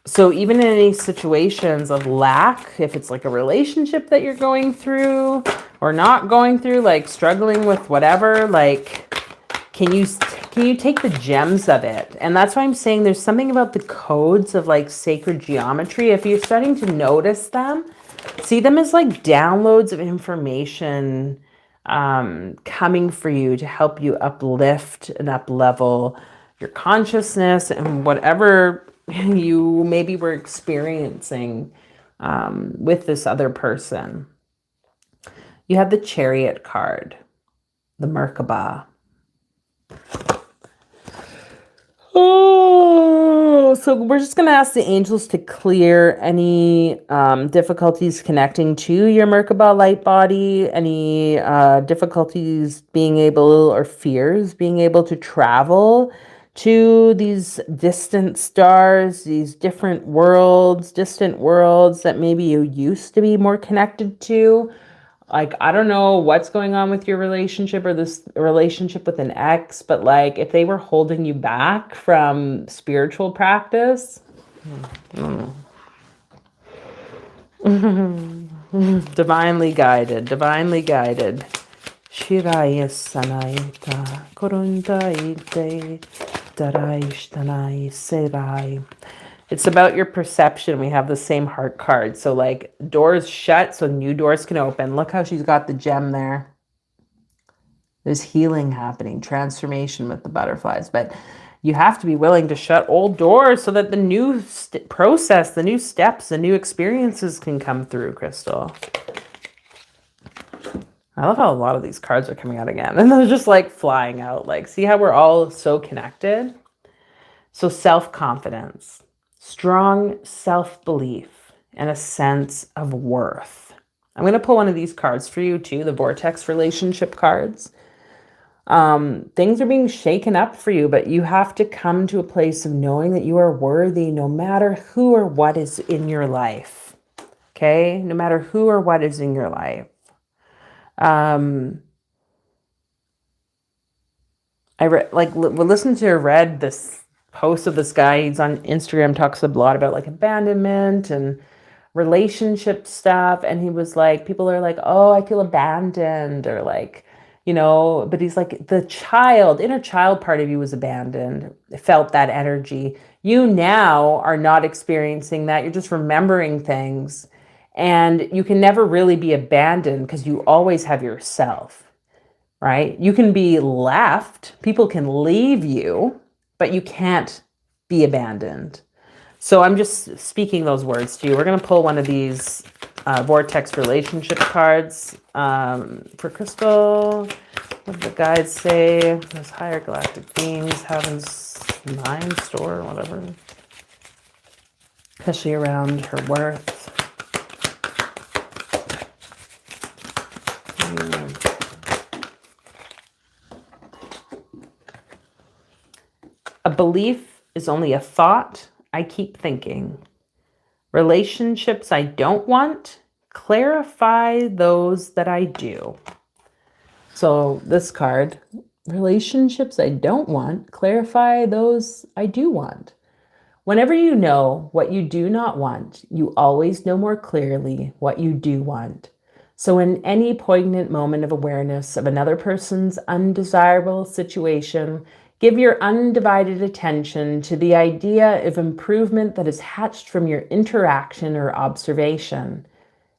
So even in any situations of lack, if it's like a relationship that you're going through or not going through, like struggling with whatever, like, can you take the gems of it? And that's why I'm saying there's something about the codes of like sacred geometry. If you're starting to notice them, see them as like downloads of information coming for you to help you uplift and up-level your consciousness and whatever you maybe were experiencing with this other person. You have the Chariot card, the Merkaba. Oh, so we're just going to ask the angels to clear any difficulties connecting to your Merkaba light body, any difficulties being able or fears being able to travel to these distant stars, these different worlds, distant worlds that maybe you used to be more connected to. Like, I don't know what's going on with your relationship or this relationship with an ex, but like if they were holding you back from spiritual practice, divinely guided, divinely guided. Shiraya sanaita korundaite daraishtanai serai. It's about your perception. We have the same heart card. So like doors shut so new doors can open. Look how she's got the gem there. There's healing happening, transformation with the butterflies. But you have to be willing to shut old doors so that the new process, the new steps, the new experiences can come through, Crystal. I love how a lot of these cards are coming out again. And they're just like flying out. Like, see how we're all so connected? So self-confidence. Strong self-belief and a sense of worth. I'm going to pull one of these cards for you too, the Vortex relationship cards. Things are being shaken up for you, but you have to come to a place of knowing that you are worthy no matter who or what is in your life. Okay? No matter who or what is in your life. Listen to or read this post of this guy. He's on Instagram, talks a lot about like abandonment and relationship stuff. And he was like, people are like, oh, I feel abandoned, or like, you know, but he's like, the inner child part of you was abandoned, felt that energy. You now are not experiencing that. You're just remembering things, and you can never really be abandoned because you always have yourself, right? You can be left, people can leave you, but you can't be abandoned. So I'm just speaking those words to you. We're going to pull one of these Vortex relationship cards for Crystal. What did the guides say? Those higher galactic themes, heaven's mind store, whatever. Especially around her worth. A belief is only a thought I keep thinking. Relationships I don't want, clarify those that I do. So this card, relationships I don't want, clarify those I do want. Whenever you know what you do not want, you always know more clearly what you do want. So in any poignant moment of awareness of another person's undesirable situation, give your undivided attention to the idea of improvement that is hatched from your interaction or observation.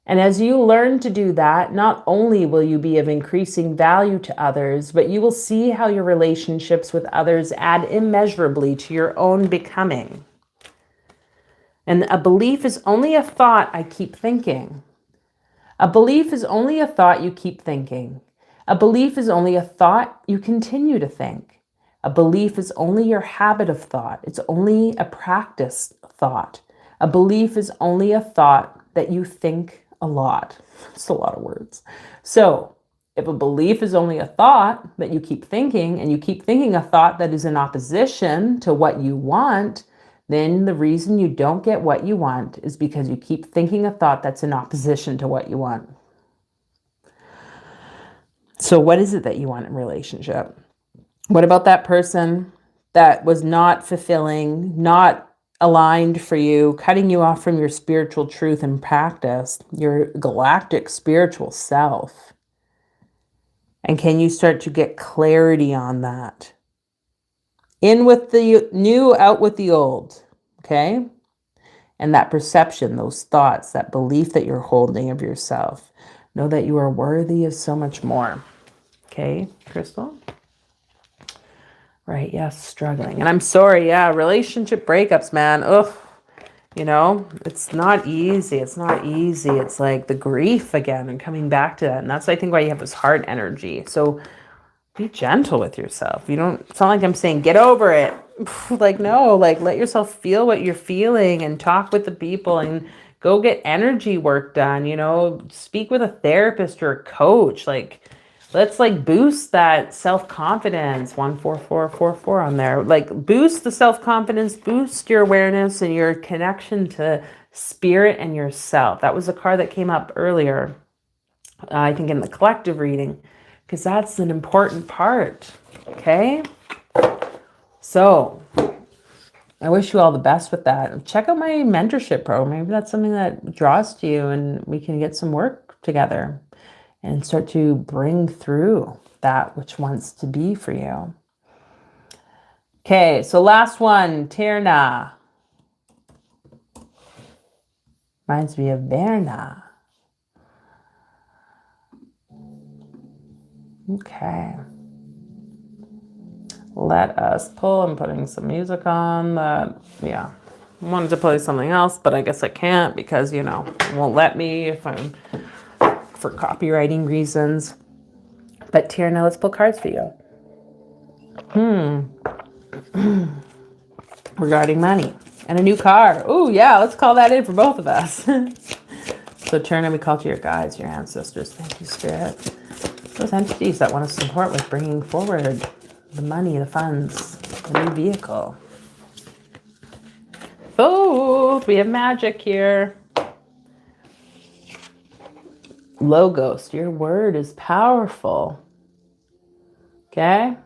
And as you learn to do that, not only will you be of increasing value to others, but you will see how your relationships with others add immeasurably to your own becoming. And a belief is only a thought I keep thinking. A belief is only a thought you keep thinking. A belief is only a thought you continue to think. A belief is only your habit of thought. It's only a practiced thought. A belief is only a thought that you think a lot. It's a lot of words. So if a belief is only a thought that you keep thinking, and you keep thinking a thought that is in opposition to what you want, then the reason you don't get what you want is because you keep thinking a thought that's in opposition to what you want. So what is it that you want in a relationship? What about that person that was not fulfilling, not aligned for you, cutting you off from your spiritual truth and practice, your galactic spiritual self? And can you start to get clarity on that? In with the new, out with the old, okay? And that perception, those thoughts, that belief that you're holding of yourself. Know that you are worthy of so much more. Okay, Crystal? Right, yes, struggling. And I'm sorry, yeah, relationship breakups, man. Ugh, you know, it's not easy. It's not easy. It's like the grief again and coming back to that. And that's, I think, why you have this heart energy. So be gentle with yourself. You don't, it's not like I'm saying get over it. Like, no, like let yourself feel what you're feeling and talk with the people and go get energy work done, you know, speak with a therapist or a coach. Like, let's like boost that self-confidence. 14444 on there. Like boost the self-confidence, boost your awareness and your connection to spirit and yourself. That was a card that came up earlier, I think in the collective reading, because that's an important part. Okay. So I wish you all the best with that. Check out my mentorship program. Maybe that's something that draws to you and we can get some work together and start to bring through that which wants to be for you. Okay, so last one, Tirna. Reminds me of Verna. Okay. Let us pull. I'm putting some music on that. Yeah. I wanted to play something else, but I guess I can't because, you know, it won't let me if I'm for copywriting reasons. But Tirna, let's pull cards for you. Regarding money and a new car. Oh, yeah, let's call that in for both of us. So Tirna, we call to your guides, your ancestors. Thank you, Spirit. Those entities that want to support with bringing forward the money, the funds, the new vehicle. Oh, we have Magick here. Logos, your word is powerful. Okay?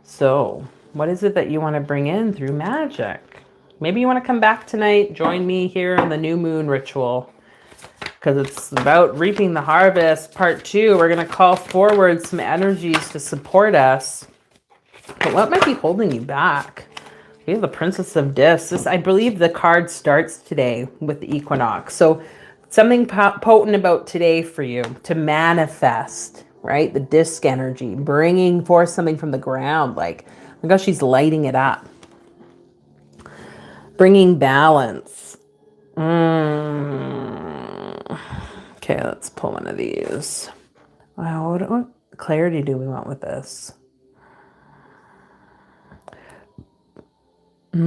So, what is it that you want to bring in through Magick? Maybe you want to come back tonight, join me here in the new moon ritual, because it's about reaping the harvest. Part 2, we're going to call forward some energies to support us. But what might be holding you back? We have the Princess of Discs. I believe the card starts today with the equinox. So something potent about today for you to manifest, right? The disc energy, bringing forth something from the ground. Like, oh my gosh, she's lighting it up. Bringing balance. Okay, let's pull one of these. Wow, what clarity do we want with this? What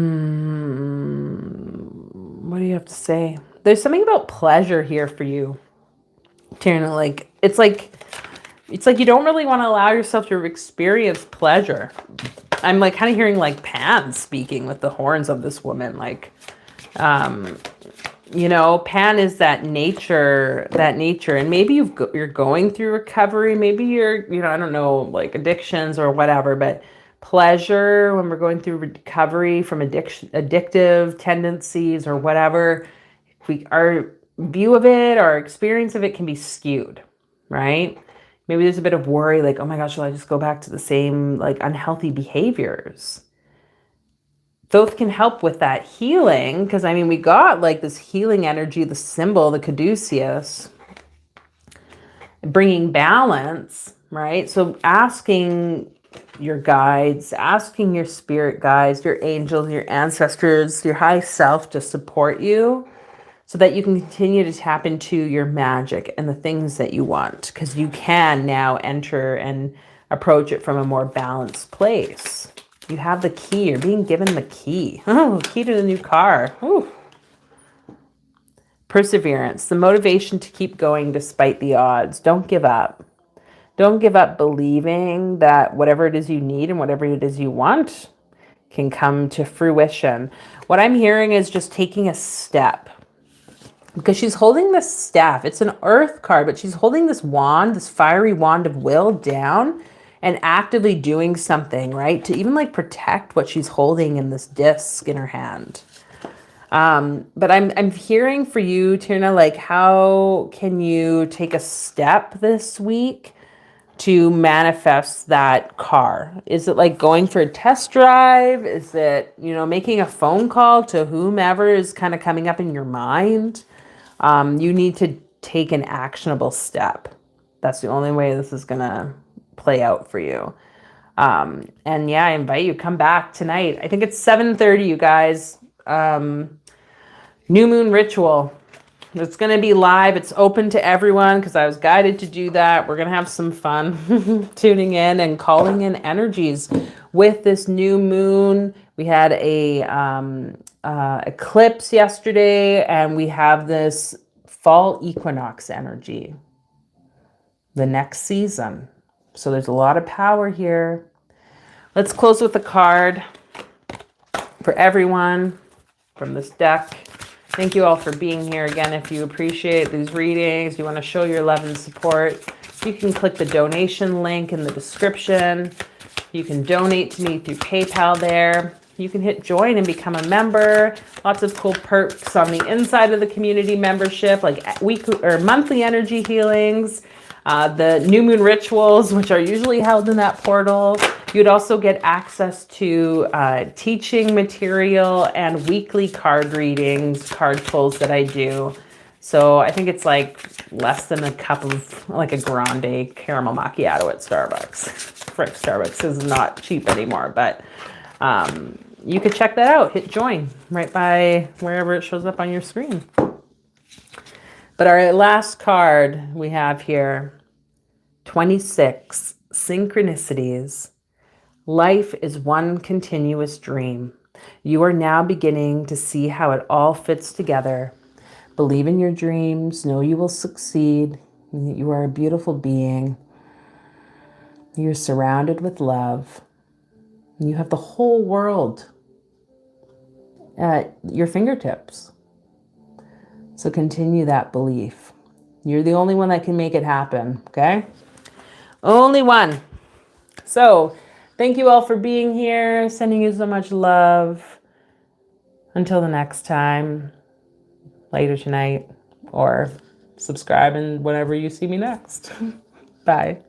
do you have to say? There's something about pleasure here for you, Tirna. Like it's like you don't really want to allow yourself to experience pleasure. I'm like kind of hearing like Pan speaking with the horns of this woman. Like, you know, Pan is that nature, and maybe you're going through recovery. Maybe you're, you know, I don't know, like addictions or whatever, but pleasure when we're going through recovery from addictive tendencies or whatever, our view of it, our experience of it can be skewed, right? Maybe there's a bit of worry, like, oh my gosh, will I just go back to the same like unhealthy behaviors? Those can help with that healing, because I mean, we got like this healing energy, the symbol, the caduceus, bringing balance, right? So asking your guides, asking your spirit guides, your angels, your ancestors, your high self to support you so that you can continue to tap into your magic and the things that you want, because you can now enter and approach it from a more balanced place. You have the key. You're being given the key. Oh, key to the new car. Ooh. Perseverance, the motivation to keep going despite the odds. Don't give up. Don't give up believing that whatever it is you need and whatever it is you want can come to fruition. What I'm hearing is just taking a step, because she's holding this staff. It's an earth card, but she's holding this wand, this fiery wand of will down and actively doing something, right? To even like protect what she's holding in this disc in her hand. But I'm hearing for you, Tirna, like how can you take a step this week to manifest that car? Is it like going for a test drive? Is it, you know, making a phone call to whomever is kind of coming up in your mind? You need to take an actionable step. That's the only way this is going to play out for you. And yeah, I invite you, come back tonight. I think it's 7:30, you guys. New moon ritual. It's going to be live. It's open to everyone because I was guided to do that. We're going to have some fun tuning in and calling in energies with this new moon. We had a eclipse yesterday, and we have this fall equinox energy, the next season. So there's a lot of power here. Let's close with a card for everyone from this deck. Thank you all for being here. Again, if you appreciate these readings, you want to show your love and support, you can click the donation link in the description. You can donate to me through PayPal there. You can hit join and become a member. Lots of cool perks on the inside of the community membership, like weekly or monthly energy healings, the new moon rituals, which are usually held in that portal. You'd also get access to teaching material and weekly card readings, card pulls that I do. So I think it's like less than a cup of like a grande caramel macchiato at Starbucks. Frick, Starbucks is not cheap anymore, but you could check that out. Hit join right by wherever it shows up on your screen. But our last card we have here, 26 synchronicities. Life is one continuous dream. You are now beginning to see how it all fits together. Believe in your dreams. Know you will succeed. You are a beautiful being. You're surrounded with love. You have the whole world at your fingertips. So continue that belief. You're the only one that can make it happen, okay? Only one. So thank you all for being here. Sending you so much love. Until the next time, later tonight, or subscribe and whenever you see me next. Bye.